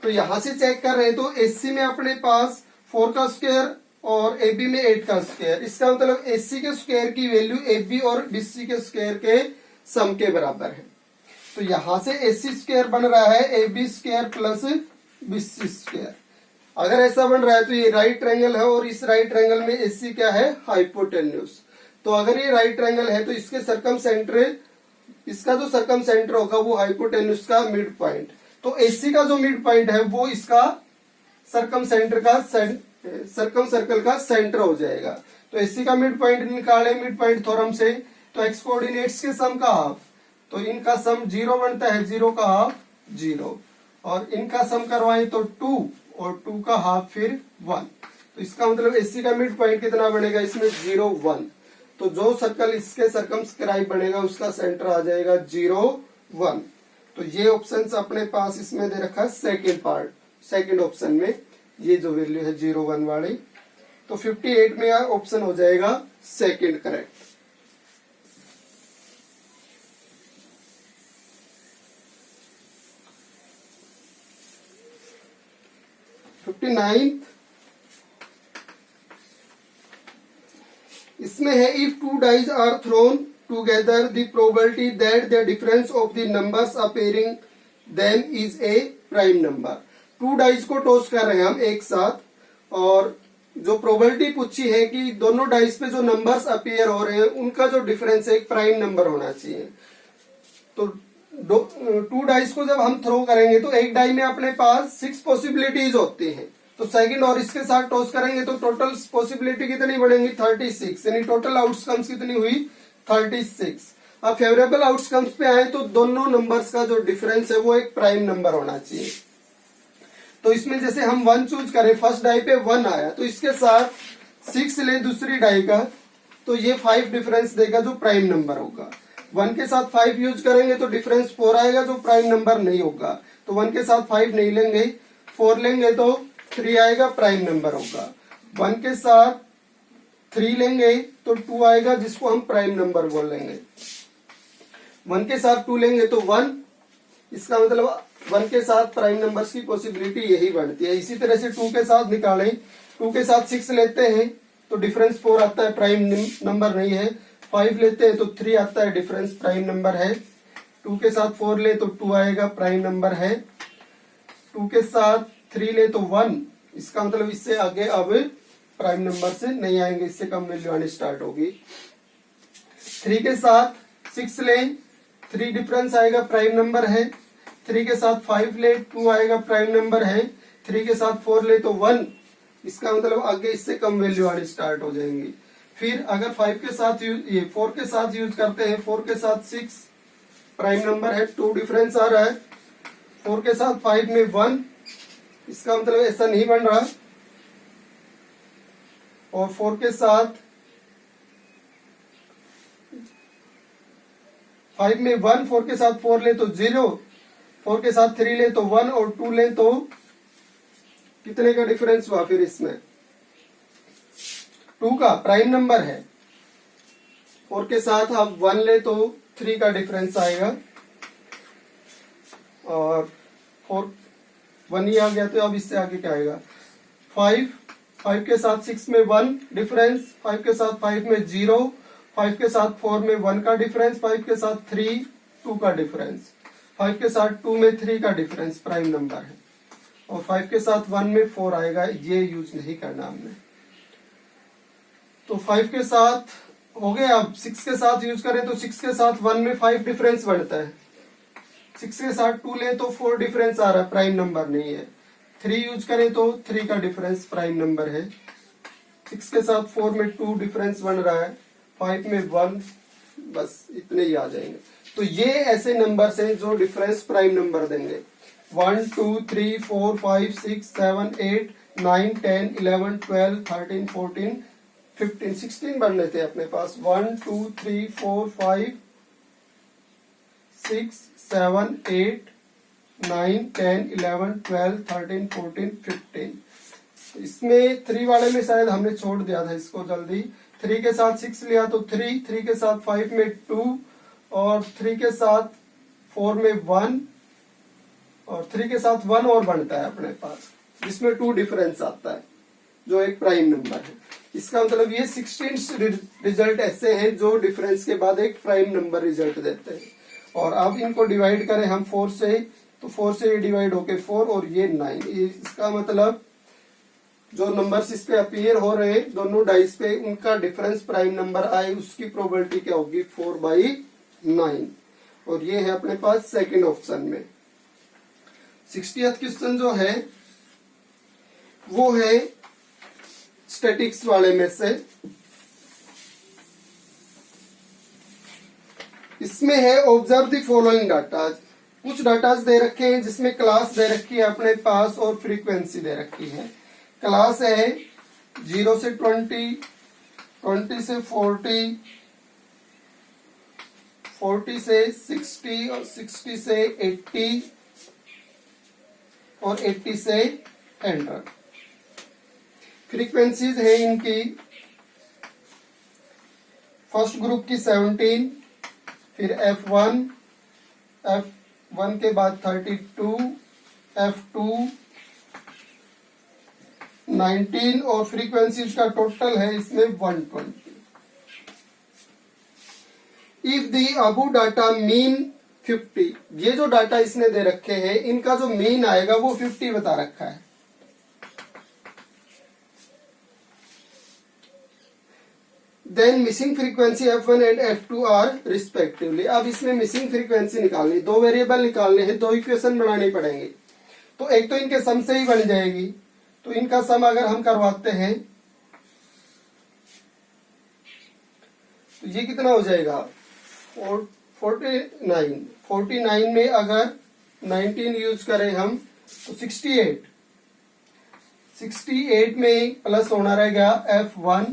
तो यहां से चेक कर रहे हैं तो AC में अपने पास 4 का स्क्वायर और AB में 8 का स्क्वायर। इसका मतलब AC के स्क्वायर की वैल्यू AB और BC के स्क्वायर के सम के बराबर है। तो यहां से AC स्क्वायर बन रहा है AB square plus BC square. अगर ऐसा बन रहा है तो ये राइट ट्रायंगल है और इस राइट ट्रायंगल में AC क्या है, हाइपोटेन्यूज। तो अगर ये राइट ट्रायंगल है तो इसके सर्कमसेंटर, इसका जो सर्कमसेंटर होगा वो हाइपोटेन्यूज का मिड पॉइंट। तो AC का जो मिड पॉइंट है वो इसका सर्कमसेंटर का सर्कम सर्कल का सेंटर हो जाएगा। तो AC का मिड पॉइंट निकाले मिड पॉइंट थ्योरम से तो x कोऑर्डिनेट्स के सम का हाफ, तो इनका सम 0 बनता है, 0 का हाफ 0, और इनका सम करवाएं तो 2 और 2 का हाफ फिर 1। तो इसका मतलब AC का मिड पॉइंट कितना बनेगा इसमें 0 1। तो जो सर्कल इसके सर्कमस्क्राइब बनेगा उसका सेंटर आ जाएगा 0 1। तो ये ऑप्शन अपने पास इसमें दे रखा है सेकेंड पार्ट, सेकेंड ऑप्शन में ये जो वैल्यू है 0 1 वाली। तो 58 में ऑप्शन हो जाएगा सेकेंड करेक्ट। 59 इसमें है if two dice are thrown together the probability that the difference of the numbers appearing them is a prime number. 2 dice को टॉस कर रहे हैं हम एक साथ, और जो प्रोबेबिलिटी पूछी है कि दोनों डाइस पे जो नंबर्स अपीयर हो रहे हैं उनका जो डिफरेंस है एक प्राइम नंबर होना चाहिए। तो 2 डाइस को जब हम थ्रो करेंगे तो एक डाई में अपने पास 6 पॉसिबिलिटीज होती हैं। तो सेकंड और इसके साथ टॉस करेंगे तो टोटल पॉसिबिलिटी कितनी बढ़ेंगी 36, यानी टोटल आउटकम्स कितनी हुई 36। अब फेवरेबल आउटकम्स पे आए तो दोनों नंबर्स का जो डिफरेंस है वो एक प्राइम नंबर होना चाहिए। तो इसमें जैसे हम 1 चूज करें, फर्स्ट डाई पे 1 आया तो इसके साथ 6 ले दूसरी डाई का, तो ये 5 डिफरेंस देगा जो प्राइम नंबर होगा। 1 के साथ 5 यूज करेंगे तो डिफरेंस 4 आएगा जो प्राइम नंबर नहीं होगा। तो 1 के साथ 5 नहीं लेंगे, 4 लेंगे तो 3 आएगा, प्राइम नंबर होगा। 1 के साथ 3 लेंगे तो 2 आएगा जिसको हम प्राइम नंबर बोलेंगे। 1 के साथ 2 लेंगे तो 1, इसका मतलब 1 के साथ प्राइम नंबर्स की पॉसिबिलिटी यही बढ़ती है। इसी तरह से 2 के साथ निकालें, 2 के साथ 6 लेते हैं तो डिफरेंस 4 आता है, प्राइम नंबर नहीं है। 5 लेते हैं तो 3 आता है, डिफरेंस प्राइम नंबर है। 2 के साथ 4 ले तो 2 आएगा, प्राइम नंबर है। 2 के साथ 3 ले तो 1, इसका मतलब इससे आगे अब प्राइम नंबर से नहीं आएंगे, इससे कम वैल्यू आनी स्टार्ट होगी। 3 के साथ 6 ले, 3 डिफरेंस आएगा, प्राइम नंबर है। 3 के साथ 5 ले, 2 आएगा, प्राइम नंबर है। 3 के साथ 4 ले तो 1, इसका मतलब आगे इससे कम वैल्यू आनी स्टार्ट हो जाएंगी। फिर अगर 5 के साथ ये 4 के साथ यूज करते हैं, 4 के साथ 6 प्राइम नंबर है, 2 डिफरेंस आ रहा है। 4 के साथ 5 में 1, इसका मतलब ऐसा नहीं बन रहा। और 4 के साथ 5 में 1, 4 के साथ 4 ले तो 0, 4 के साथ 3 ले तो 1 और 2 ले तो कितने का डिफरेंस हुआ फिर इसमें 2 का, प्राइम नंबर है। 4 के साथ आप 1 ले तो 3 का डिफरेंस आएगा, और 1 ही आ गया तो अब इससे आगे क्या आएगा 5 के साथ 6 में 1 डिफरेंस, 5 के साथ 5 में 0, 5 के साथ 4 में 1 का डिफरेंस, 5 के साथ 3 2 का डिफरेंस, 5 के साथ 2 में 3 का डिफरेंस प्राइम नंबर है, और 5 के साथ 1 में 4 आएगा, ये यूज नहीं करना हमने। तो 5 के साथ हो गया। अब 6 के साथ यूज करें तो 6 के साथ 1 में 5 डिफरेंस बढ़ता है। 6 के साथ 2 ले तो 4 डिफरेंस आ रहा है, प्राइम नंबर नहीं है। 3 यूज करें तो 3 का डिफरेंस प्राइम नंबर है। 6 के साथ 4 में 2 डिफरेंस बन रहा है, 5 में 1, बस इतने ही आ जाएंगे। तो ये ऐसे नंबर हैं जो डिफरेंस प्राइम नंबर देंगे। 1 2 3 4 5 6 7 8 9 10 11 12 13 14 15 16 बनने थे अपने पास। 1 2 3 4 5 6 7 8 9 10 11 12 13 14 15। इसमें 3 वाले में शायद हमने छोड़ दिया था इसको जल्दी। 3 के साथ 6 लिया तो 3, 3 के साथ 5 में 2 और 3 के साथ 4 में 1 और 3 के साथ 1 और बनता है अपने पास, जिसमें 2 डिफरेंस आता है जो एक प्राइम नंबर है। इसका मतलब ये 16 रिजल्ट ऐसे हैं जो डिफरेंस के बाद एक प्राइम नंबर रिजल्ट देते हैं। और अब इनको डिवाइड करें हम 4 से, तो 4 से ये डिवाइड होके 4 और ये 9। इसका मतलब जो नंबर्स इस पे अपीयर हो रहे हैं दोनों डाइस पे, उनका डिफरेंस प्राइम नंबर आए उसकी प्रोबेबिलिटी क्या होगी 4/9। और ये है अपने पास सेकंड ऑप्शन में। 60th क्वेश्चन जो है वो है स्टैटिक्स वाले में से। इसमें है ऑब्जर्व द फॉलोइंग डाटा। कुछ डाटा दे रखे हैं जिसमें क्लास दे रखी है अपने पास और फ्रीक्वेंसी दे रखी है। क्लास है 0 से 20, 20 से 40, 40 से 60 और 60 से 80 और 80 से 100। फ्रीक्वेंसीज है इनकी फर्स्ट ग्रुप की 17, फिर F1, F1 के बाद 32, F2 19 और फ्रीक्वेंसीज का टोटल है इसमें 120। If the Abu data mean 50, ये जो डाटा इसने दे रखे हैं इनका जो मीन आएगा वो 50 बता रखा है। Then missing frequency F1 and F2 are respectively. अब इसमें मिसिंग फ्रीक्वेंसी निकालनी, 2 वेरिएबल निकालने हैं, 2 इक्वेशन बनानी पड़ेंगे। तो एक तो इनके सम से ही बन जाएगी, तो इनका सम अगर हम करवाते हैं तो ये कितना हो जाएगा 49। 49 में अगर 19 यूज करें हम तो 68। 68 में प्लस होना रहेगा F1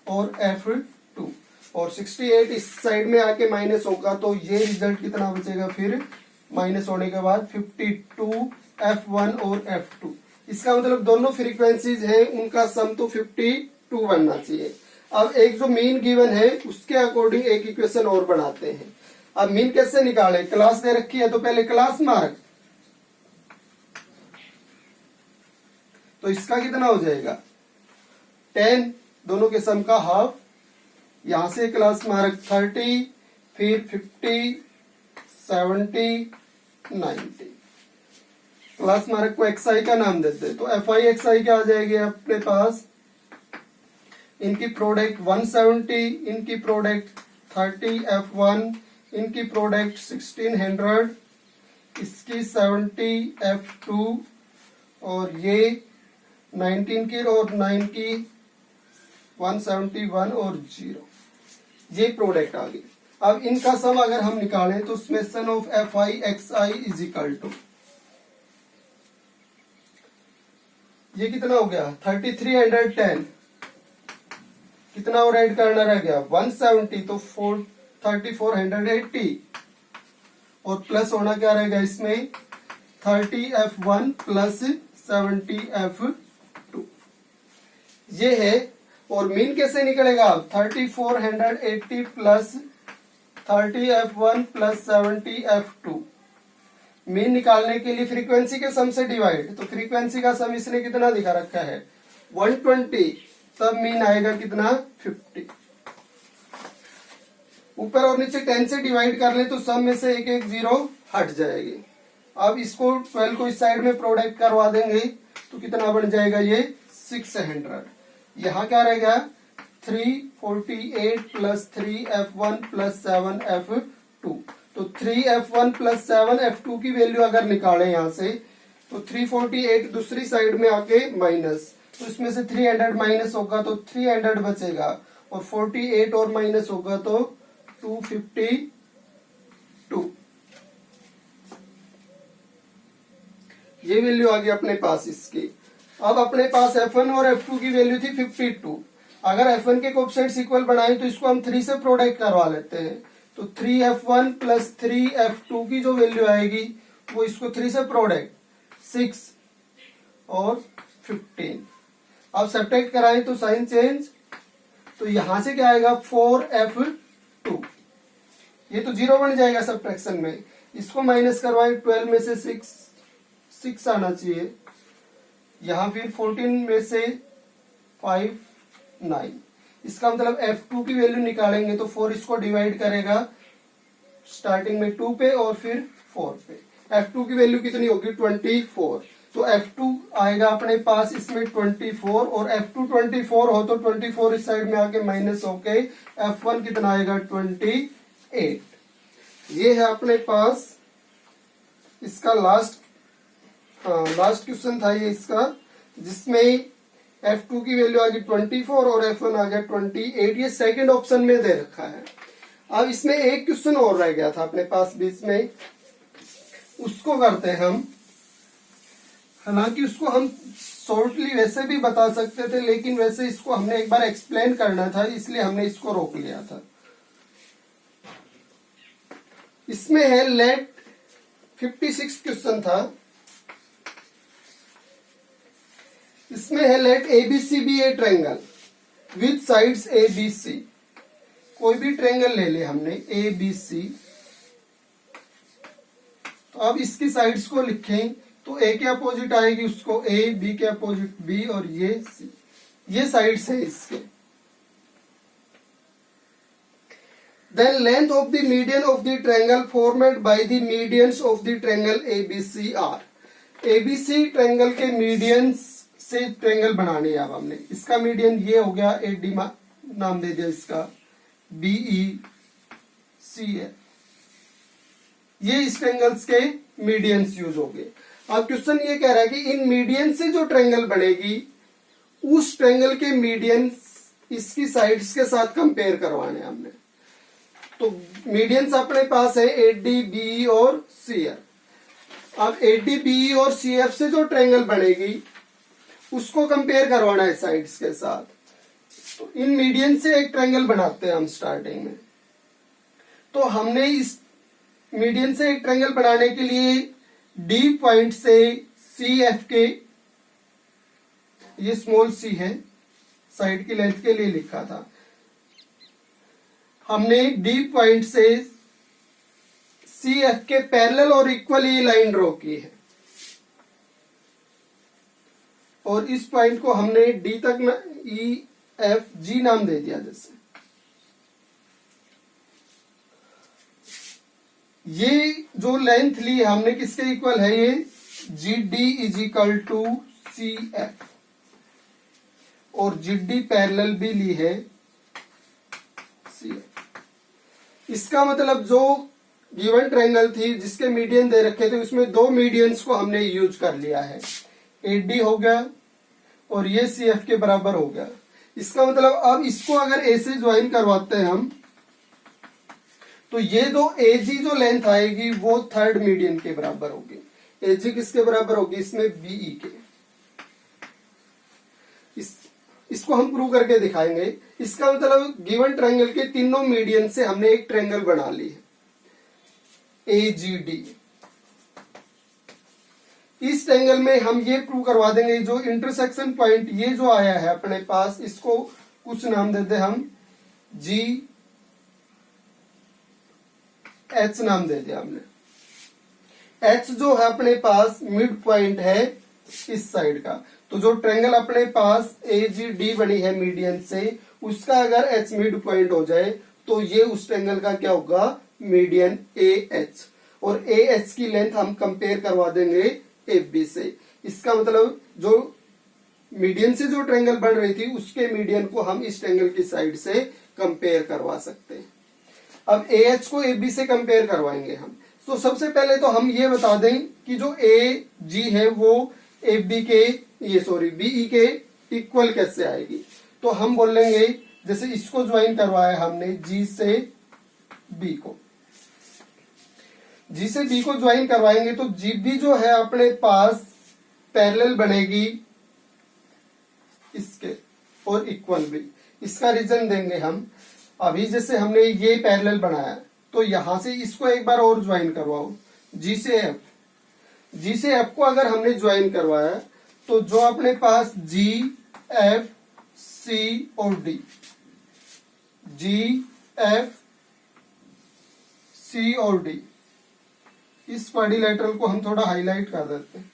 और F2 और 68 इस साइड में आके माइनस होगा तो ये रिजल्ट कितना बचेगा फिर माइनस होने के बाद 52 F1 और F2। इसका मतलब दोनों फ्रीक्वेंसीज हैं उनका सम तो 52 बनना चाहिए। अब एक जो मीन गिवन है उसके अकॉर्डिंग एक इक्वेशन और बनाते हैं। अब मीन कैसे निकालें, क्लास दे रखी है तो पहले क्लास मार्क, तो इसका कितना हो जाएगा 10, दोनों के सम का हाफ। यहां से क्लास मार्क 30, फिर 50, 70, 90। क्लास मार्क को xi का नाम देते हैं तो fi xi क्या आ जाएगी अपने पास, इनकी प्रोडक्ट 170, इनकी प्रोडक्ट 30 F1, इनकी प्रोडक्ट 1600, इसकी 70 F2 और ये 19 की और 9 की 171 और 0, ये प्रोडक्ट आ गई। अब इनका सम अगर हम निकालें तो summation of fi xi is equal to, ये कितना हो गया 3310, कितना और ऐड करना रह गया 170 तो 3480 और प्लस होना क्या रहेगा इसमें 30 F1 प्लस 70 F2, ये है। और मीन कैसे निकलेगा 3480 plus 30 F1 plus 70 F2। Mean निकालने के लिए फ्रीक्वेंसी के सम से डिवाइड, तो फ्रीक्वेंसी का सम इसने कितना दिखा रखा है 120, तब मीन आएगा कितना 50। ऊपर और नीचे 10 से डिवाइड कर ले तो सम में से एक एक जीरो हट जाएगी। अब इसको 12 को इस साइड में प्रोडक्ट करवा देंगे तो कितना बन जाएगा ये 600। यहाँ क्या रहेगा 348 प्लस 3F1 प्लस 7F2, तो 3F1 प्लस 7F2 की वैल्यू अगर निकालें यहाँ से तो 348 दूसरी साइड में आके माइनस, तो इसमें से 300 माइनस होगा तो 300 बचेगा और 48 और माइनस होगा तो 252। ये वैल्यू आ गई अपने पास इसकी। अब अपने पास F1 और F2 की वैल्यू थी 52। अगर F1 के कोएफिशिएंट्स इक्वल बनाए तो इसको हम 3 से प्रोडक्ट करवा लेते हैं। तो 3F1 प्लस 3F2 की जो वैल्यू आएगी वो इसको 3 से प्रोडक्ट 6 और 15। अब सब्ट्रैक्ट कराएं तो साइन चेंज, तो यहां से क्या आएगा 4F2। ये तो 0 बन जाएगा सब्ट्रैक्शन में। इसको माइनस करवाएं 12 में से 6 आना चाहिए। यहां फिर 14 में से 5 9। इसका मतलब F2 की वैल्यू निकालेंगे तो 4 इसको डिवाइड करेगा स्टार्टिंग में 2 पे और फिर 4 पे। F2 की वैल्यू कितनी होगी 24। तो F2 आएगा अपने पास इसमें 24 और F2 24 हो तो 24 इस साइड में आके माइनस होके F1 कितना आएगा 28। ये है अपने पास इसका लास्ट क्वेश्चन था ये इसका, जिसमें F2 की वैल्यू आ गई 24 और F1 आ गया 28। ये सेकंड ऑप्शन में दे रखा है। अब इसमें एक क्वेश्चन और रह गया था अपने पास बीच में, उसको करते हैं हम। हालांकि उसको हम शॉर्टली वैसे भी बता सकते थे, लेकिन वैसे इसको हमने एक बार एक्सप्लेन करना था इसलिए हमने इसको रोक लिया था। इसमें है लेट 56 क्वेश्चन था। इसमें है let ABC be a triangle with sides ABC। कोई भी ट्रायंगल ले ले हमने ABC। तो अब इसकी साइड्स को लिखें तो A के अपोजिट आएगी उसको A, B के अपोजिट B और ये C। ये साइड्स है इसके। Then length of the median of the triangle formed by the medians of the triangle ABC are। ABC triangle के मीडियंस से ट्रायंगल बनाने है। अब हमने इसका मीडियन ये हो गया, AD नाम दे दिया इसका, BECF। ये इस ट्रायंगल्स के मीडियंस यूज हो गए। अब क्वेश्चन ये कह रहा है कि इन मीडियन से जो ट्रायंगल बनेगी उस ट्रायंगल के मीडियंस इसकी साइड्स के साथ कंपेयर करवाने हमने। तो मीडियंस अपने पास है AD, BE और CF। अब AD, BE और CF से जो ट्रायंगल बनेगी उसको कंपेयर करवाना है साइड्स के साथ। तो इन मीडियन से एक ट्रायंगल बनाते हैं हम स्टार्टिंग में। तो हमने इस मीडियन से एक ट्रायंगल बनाने के लिए D पॉइंट से CF के, ये स्मॉल c है, साइड की लेंथ के लिए लिखा था। हमने D पॉइंट से CF के पैरेलल और इक्वल ये लाइन ड्रॉ की है और इस पॉइंट को हमने D तक EFG नाम दे दिया। जैसे ये जो लेंथ ली है हमने किसके इक्वल है, ये GD is equal to CF और GD पैरेलल भी ली है CF। इसका मतलब जो गिवन ट्रायंगल थी जिसके मीडियन दे रखे थे उसमें दो मीडियंस को हमने यूज कर लिया है। AD हो गया और ये CF के बराबर हो गया। इसका मतलब अब इसको अगर A से ज्वाइन करवाते हैं हम तो ये दो AG जो लेंथ आएगी वो थर्ड मीडियन के बराबर होगी। AG किसके बराबर होगी, इसमें BE के। इसको हम प्रूव करके दिखाएंगे। इसका मतलब गिवन ट्रायंगल के तीनों मीडियन से हमने एक ट्रायंगल बना ली है AGD। इस ट्रायंगल में हम ये प्रूव करवा देंगे जो इंटरसेक्शन पॉइंट ये जो आया है अपने पास, इसको कुछ नाम देते हैं हम GH नाम दे दिया हमने। H जो है अपने पास मिड पॉइंट है इस साइड का। तो जो ट्रायंगल अपने पास AGD बनी है मीडियन से, उसका अगर H मिड पॉइंट हो जाए तो ये उस ट्रायंगल का क्या होगा, मीडियन AH। और AH की लेंथ हम कंपेयर करवा देंगे AB से। इसका मतलब जो मीडियन से जो ट्रायंगल बन रही थी उसके मीडियन को हम इस ट्रायंगल की साइड से कंपेयर करवा सकते हैं। अब AH को AB से कंपेयर करवाएंगे हम। तो सबसे पहले तो हम ये बता दें कि जो AG है वो AB के BE के इक्वल कैसे आएगी। तो हम बोलेंगे जैसे इसको ज्वाइन करवाया हमने जी से बी को, जी से बी को ज्वाइन करवाएंगे तो जी बी जो है अपने पास पैरेलल बनेगी इसके और इक्वल भी। इसका रीजन देंगे हम। अभी जैसे हमने ये पैरेलल बनाया तो यहां से इसको एक बार और ज्वाइन करवाओ जी से एफ। जी से एफ को अगर हमने ज्वाइन करवाया तो जो अपने पास जी एफ सी और डी, जी एफ सी और डी, इस क्वाड्रिलेटरल को हम थोड़ा हाईलाइट कर देते हैं।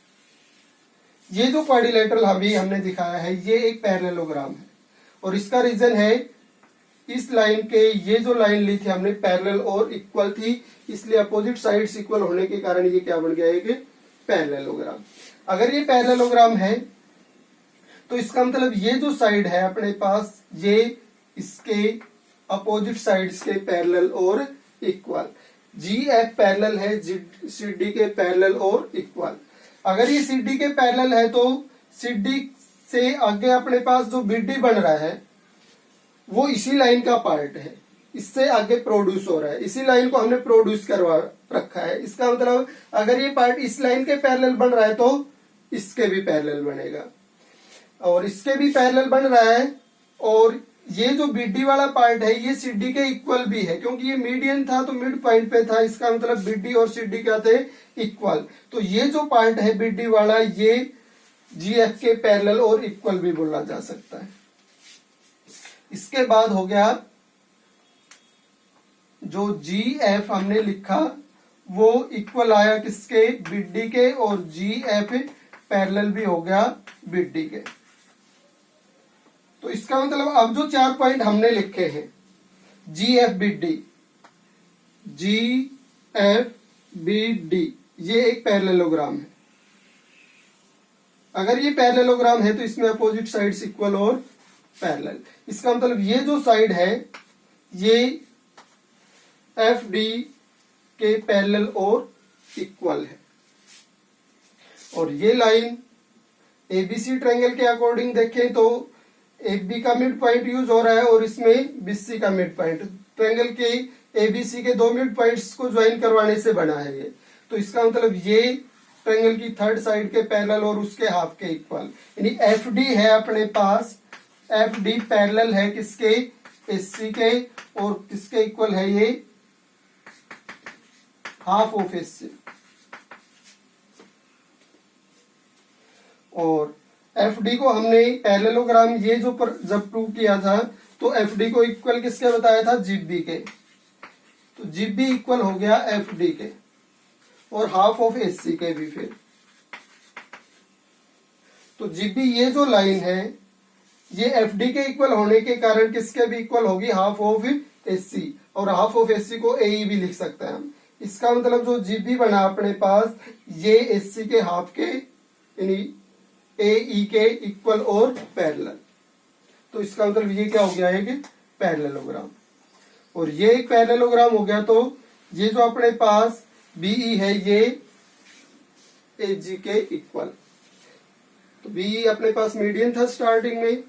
ये जो क्वाड्रिलेटरल अभी हमने दिखाया है ये एक पैरेललोग्राम है और इसका रीजन है इस लाइन के ये जो लाइन ली थी हमने पैरेलल और इक्वल थी, इसलिए अपोजिट साइड्स इक्वल होने के कारण ये क्या बन गया एक पैरेललोग्राम। अगर ये पैरेललोग्राम है तो इसका मतलब ये जो साइड है अपने पास ये इसके अपोजिट साइड्स के पैरेलल और इक्वल। जी एफ पैरेलल है सी डी के पैरेलल और इक्वल। अगर ये सी डी के पैरेलल है तो सी डी से आगे अपने पास जो बी डी बन रहा है वो इसी लाइन का पार्ट है, इससे आगे प्रोड्यूस हो रहा है, इसी लाइन को हमने प्रोड्यूस करवा रखा है। इसका मतलब अगर ये पार्ट इस लाइन के पैरेलल बन रहा है तो इसके भी पैरेलल बनेगा और इसके भी पैरेलल बन रहा है। और ये जो बीडी वाला पार्ट है ये सीडी के इक्वल भी है, क्योंकि ये मीडियन था तो मिड पॉइंट पे था, इसका मतलब बीडी और सीडी क्या थे इक्वल। तो ये जो पार्ट है बीडी वाला ये जीएफ के पैरेलल और इक्वल भी बोला जा सकता है। इसके बाद हो गया जो जी एफ हमने लिखा वो इक्वल आया किसके, बीडी के, और जी एफ पैरेलल भी हो गया बीडी के। तो इसका मतलब अब जो 4 पॉइंट हमने लिखे हैं जी एफ बी डी, जी एफ बी डी, ये एक पैरेललोग्राम है। अगर ये पैरेललोग्राम है तो इसमें अपोजिट साइड्स इक्वल और पैरेलल। इसका मतलब ये जो साइड है ये एफ डी के पैरेलल और इक्वल है। और ये लाइन एबीसी ट्रायंगल के अकॉर्डिंग देखें तो एक बी का मिड पॉइंट यूज हो रहा है और इसमें बीसी का मिड पॉइंट, ट्रायंगल के एबीसी के 2 मिड पॉइंट्स को ज्वाइन करवाने से बना है ये। तो इसका मतलब ये ट्रायंगल की थर्ड साइड के पैरेलल और उसके हाफ के इक्वल, यानी एफ डी है अपने पास, एफ डी पैरेलल है किसके, एससी के, और किसके इक्वल है ये, हाफ ऑफ एससी। और एफ डी को हमने पैरेललोग्राम ये जो जब प्रूव किया था तो एफ डी को इक्वल किसके बताया था, जीबी के। तो जीबी इक्वल हो गया एफ डी के और हाफ ऑफ एससी के भी। फिर तो जीबी ये जो लाइन है ये एफ डी के इक्वल होने के कारण किसके भी इक्वल होगी, हाफ ऑफ एससी, और हाफ ऑफ एससी को ए भी लिख सकते हैं हम। इसका मतलब जो जीबी बना अपने पास ये एससी के हाफ के यानी ए ई के इक्वल और पैरेलल। तो इसका मतलब ये क्या हो गया, एक पैरेललोग्राम। और ये एक पैरेललोग्राम हो गया। तो ये जो अपने पास बीई है ये ए जी के इक्वल। तो बीई अपने पास मीडियन था स्टार्टिंग में,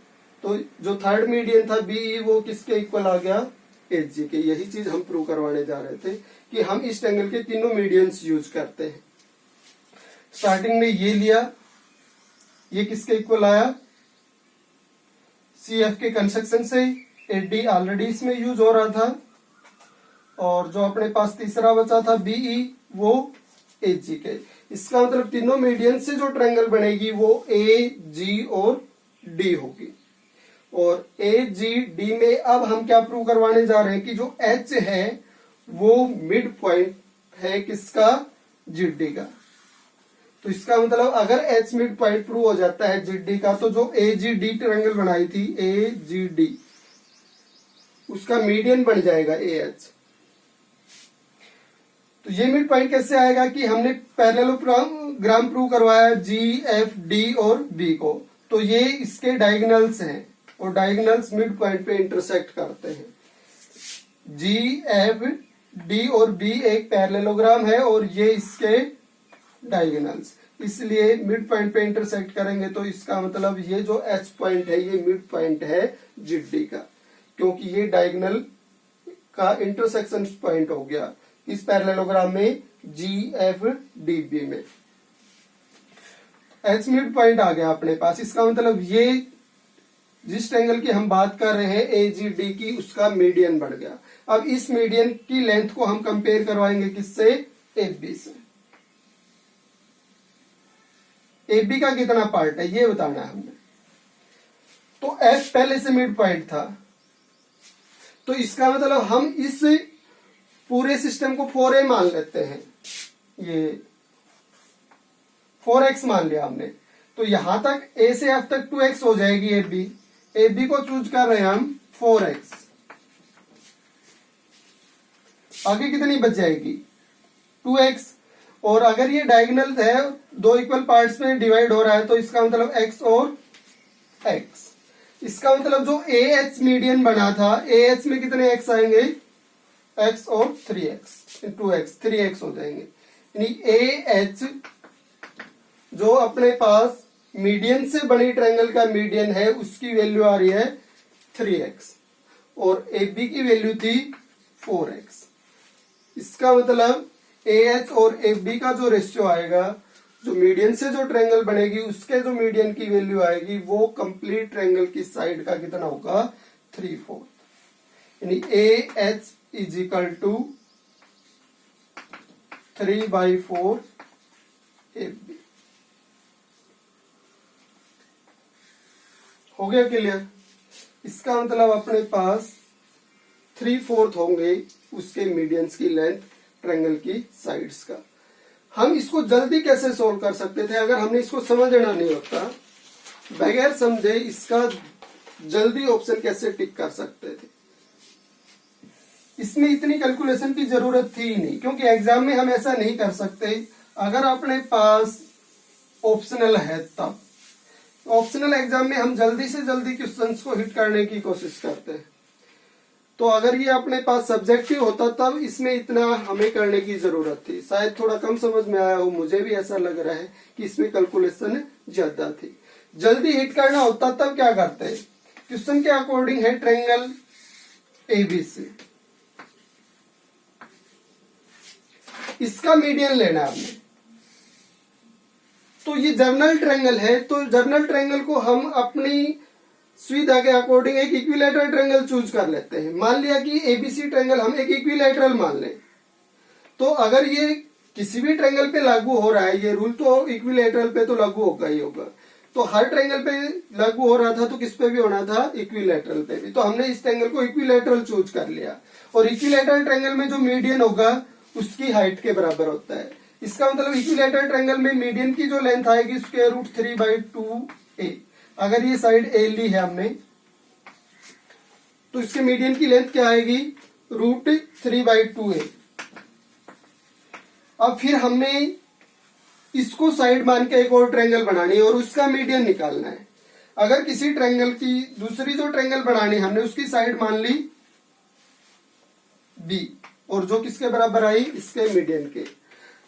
तो जो थर्ड मीडियन था बीई वो किसके इक्वल आ गया, एच जी के। यही चीज हम प्रूव करवाने जा रहे थे कि हम इस ट्रायंगल के तीनों मीडियंस यूज करते हैं। स्टार्टिंग में ये लिया, ये किसके इक्वल आया, सी एफ के कंस्ट्रक्शन से, ए डी ऑलरेडी इसमें यूज हो रहा था, और जो अपने पास तीसरा बचा था बीई वो एच जी के। इसका मतलब तीनों मीडियन से जो ट्रायंगल बनेगी वो ए जी और डी होगी। और ए जी डी में अब हम क्या प्रूव करवाने जा रहे हैं कि जो एच है वो मिड पॉइंट है किसका, जीडी का। तो इसका मतलब अगर एच मिड पॉइंट प्रूव हो जाता है जीडी का तो जो ए जी डी ट्रायंगल बनाई थी ए जी डी उसका मीडियन बन जाएगा ए एच। तो ये मिड पॉइंट कैसे आएगा कि हमने पैरेललोग्राम प्रूव करवाया जी एफ डी और बी को, तो ये इसके डायगोनल्स हैं और डायगोनल्स मिड पॉइंट पे इंटरसेक्ट करते हैं। जी एफ डी और बी एक पैरेललोग्राम है और ये इसके डायगोनल्स, इसलिए मिड पॉइंट पे इंटरसेक्ट करेंगे। तो इसका मतलब ये जो एच पॉइंट है ये मिड पॉइंट है जीडी का, क्योंकि ये डायगोनल का इंटरसेक्शन पॉइंट हो गया इस पैरेललोग्राम में GFDB में। एच मिड पॉइंट आ गया अपने पास, इसका मतलब ये जिस ट्रायंगल की हम बात कर रहे हैं AGD की, उसका मीडियन बढ़ गया। अब इस मीडियन की लेंथ को हम कंपेयर करवाएंगे किससे? AB से। AB का कितना पार्ट है ये बताना है हमने। तो F पहले से मिड पॉइंट था, तो इसका मतलब हम इस पूरे सिस्टम को 4A मान लेते हैं, ये 4x मान लिया हमने। तो यहां तक A से F तक 2x हो जाएगी AB। AB को चूज कर रहे हैं हम 4x। आगे कितनी बच जाएगी? 2x। और अगर ये डायगोनल है, दो इक्वल पार्ट्स में डिवाइड हो रहा है, तो इसका मतलब x और x। इसका मतलब जो AH मीडियन बना था, AH में कितने x आएंगे? x और 3x, 2x 3x हो जाएंगे। यानी AH जो अपने पास मीडियन से बनी ट्रायंगल का मीडियन है, उसकी वैल्यू आ रही है 3x और AB की वैल्यू थी 4x। इसका मतलब AH और AB का जो रेशियो आएगा, जो मीडियन से जो ट्रायंगल बनेगी उसके जो मीडियन की वैल्यू आएगी, वो कंप्लीट ट्रायंगल की साइड का कितना होगा? 3/4। यानी AH is equal to 3/4 AB। हो गया क्लियर? इसका मतलब अपने पास 3/4 होंगे उसके मीडियंस की लेंथ ट्रायंगल की साइड्स का। हम इसको जल्दी कैसे सोल्व कर सकते थे अगर हमने इसको समझना नहीं होता? बगैर समझे इसका जल्दी ऑप्शन कैसे टिक कर सकते थे? इसमें इतनी कैलकुलेशन की जरूरत थी ही नहीं, क्योंकि एग्जाम में हम ऐसा नहीं कर सकते। अगर अपने पास ऑप्शनल है तब ऑप्शनल एग्जाम में हम जल्दी से जल्दी क्वेश्चंस को हिट करने की कोशिश करते हैं। तो अगर ये अपने पास सब्जेक्टिव होता तब इसमें इतना हमें करने की जरूरत थी। शायद थोड़ा कम समझ में आया हो, मुझे भी ऐसा लग रहा है कि इसमें कैलकुलेशन ज्यादा थी। जल्दी हिट करना होता तब क्या करते हैं? क्वेश्चन के अकॉर्डिंग है ट्रायंगल ABC, इसका मीडियन लेना है हमने। तो ये जर्नल ट्रायंगल है, तो जर्नल ट्रायंगल को हम अपनी सुविधा के अकॉर्डिंग एक इक्विलैटरल ट्रायंगल चूज कर लेते हैं। मान लिया कि ABC ट्रायंगल हम एक इक्विलैटरल मान लें, तो अगर ये किसी भी ट्रायंगल पे लागू हो रहा है ये रूल, तो इक्विलैटरल पे तो लागू होगा ही होगा। तो हर ट्रायंगल पे लागू हो रहा था, तो किस पे भी होना था? इक्विलैटरल पे भी। तो हमने इस ट्रायंगल को इक्विलैटरल चूज कर लिया, और इक्विलैटरल ट्रायंगल में जो मीडियन होगा उसकी हाइट के बराबर होता है। इसका मतलब इक्विलैटरल ट्रायंगल में मीडियन की जो लेंथ आएगी स्क्वायर रूट 3/2a। अगर ये साइड ए ली है हमने, तो इसके मीडियन की लेंथ क्या आएगी? Root 3/2a। अब फिर हमने इसको साइड मान के एक और ट्रायंगल बनानी है और उसका मीडियन निकालना है। अगर किसी ट्रायंगल की दूसरी जो ट्रायंगल बनानी है हमने, उसकी साइड मान ली b, और जो किसके बराबर आई? इसके मीडियन के।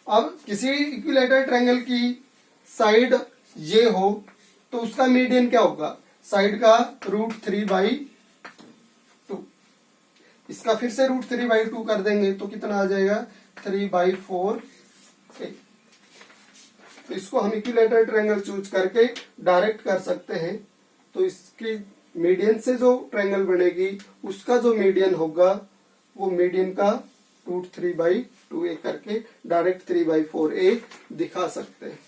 अब किसी इक्विलैटरल ट्रायंगल की साइड ये हो तो उसका मीडियन क्या होगा? साइड का रूट 3/2। इसका फिर से रूट 3/2 कर देंगे तो कितना आ जाएगा? 3/4। तो इसको हम इक्विलैटरल ट्रायंगल चूज करके डायरेक्ट कर सकते हैं। तो इसकी मीडियन से जो ट्रायंगल बनेगी उसका जो मीडियन होगा वो मीडियन का रूट 3/2a करके डायरेक्ट 3/4a दिखा सकते हैं।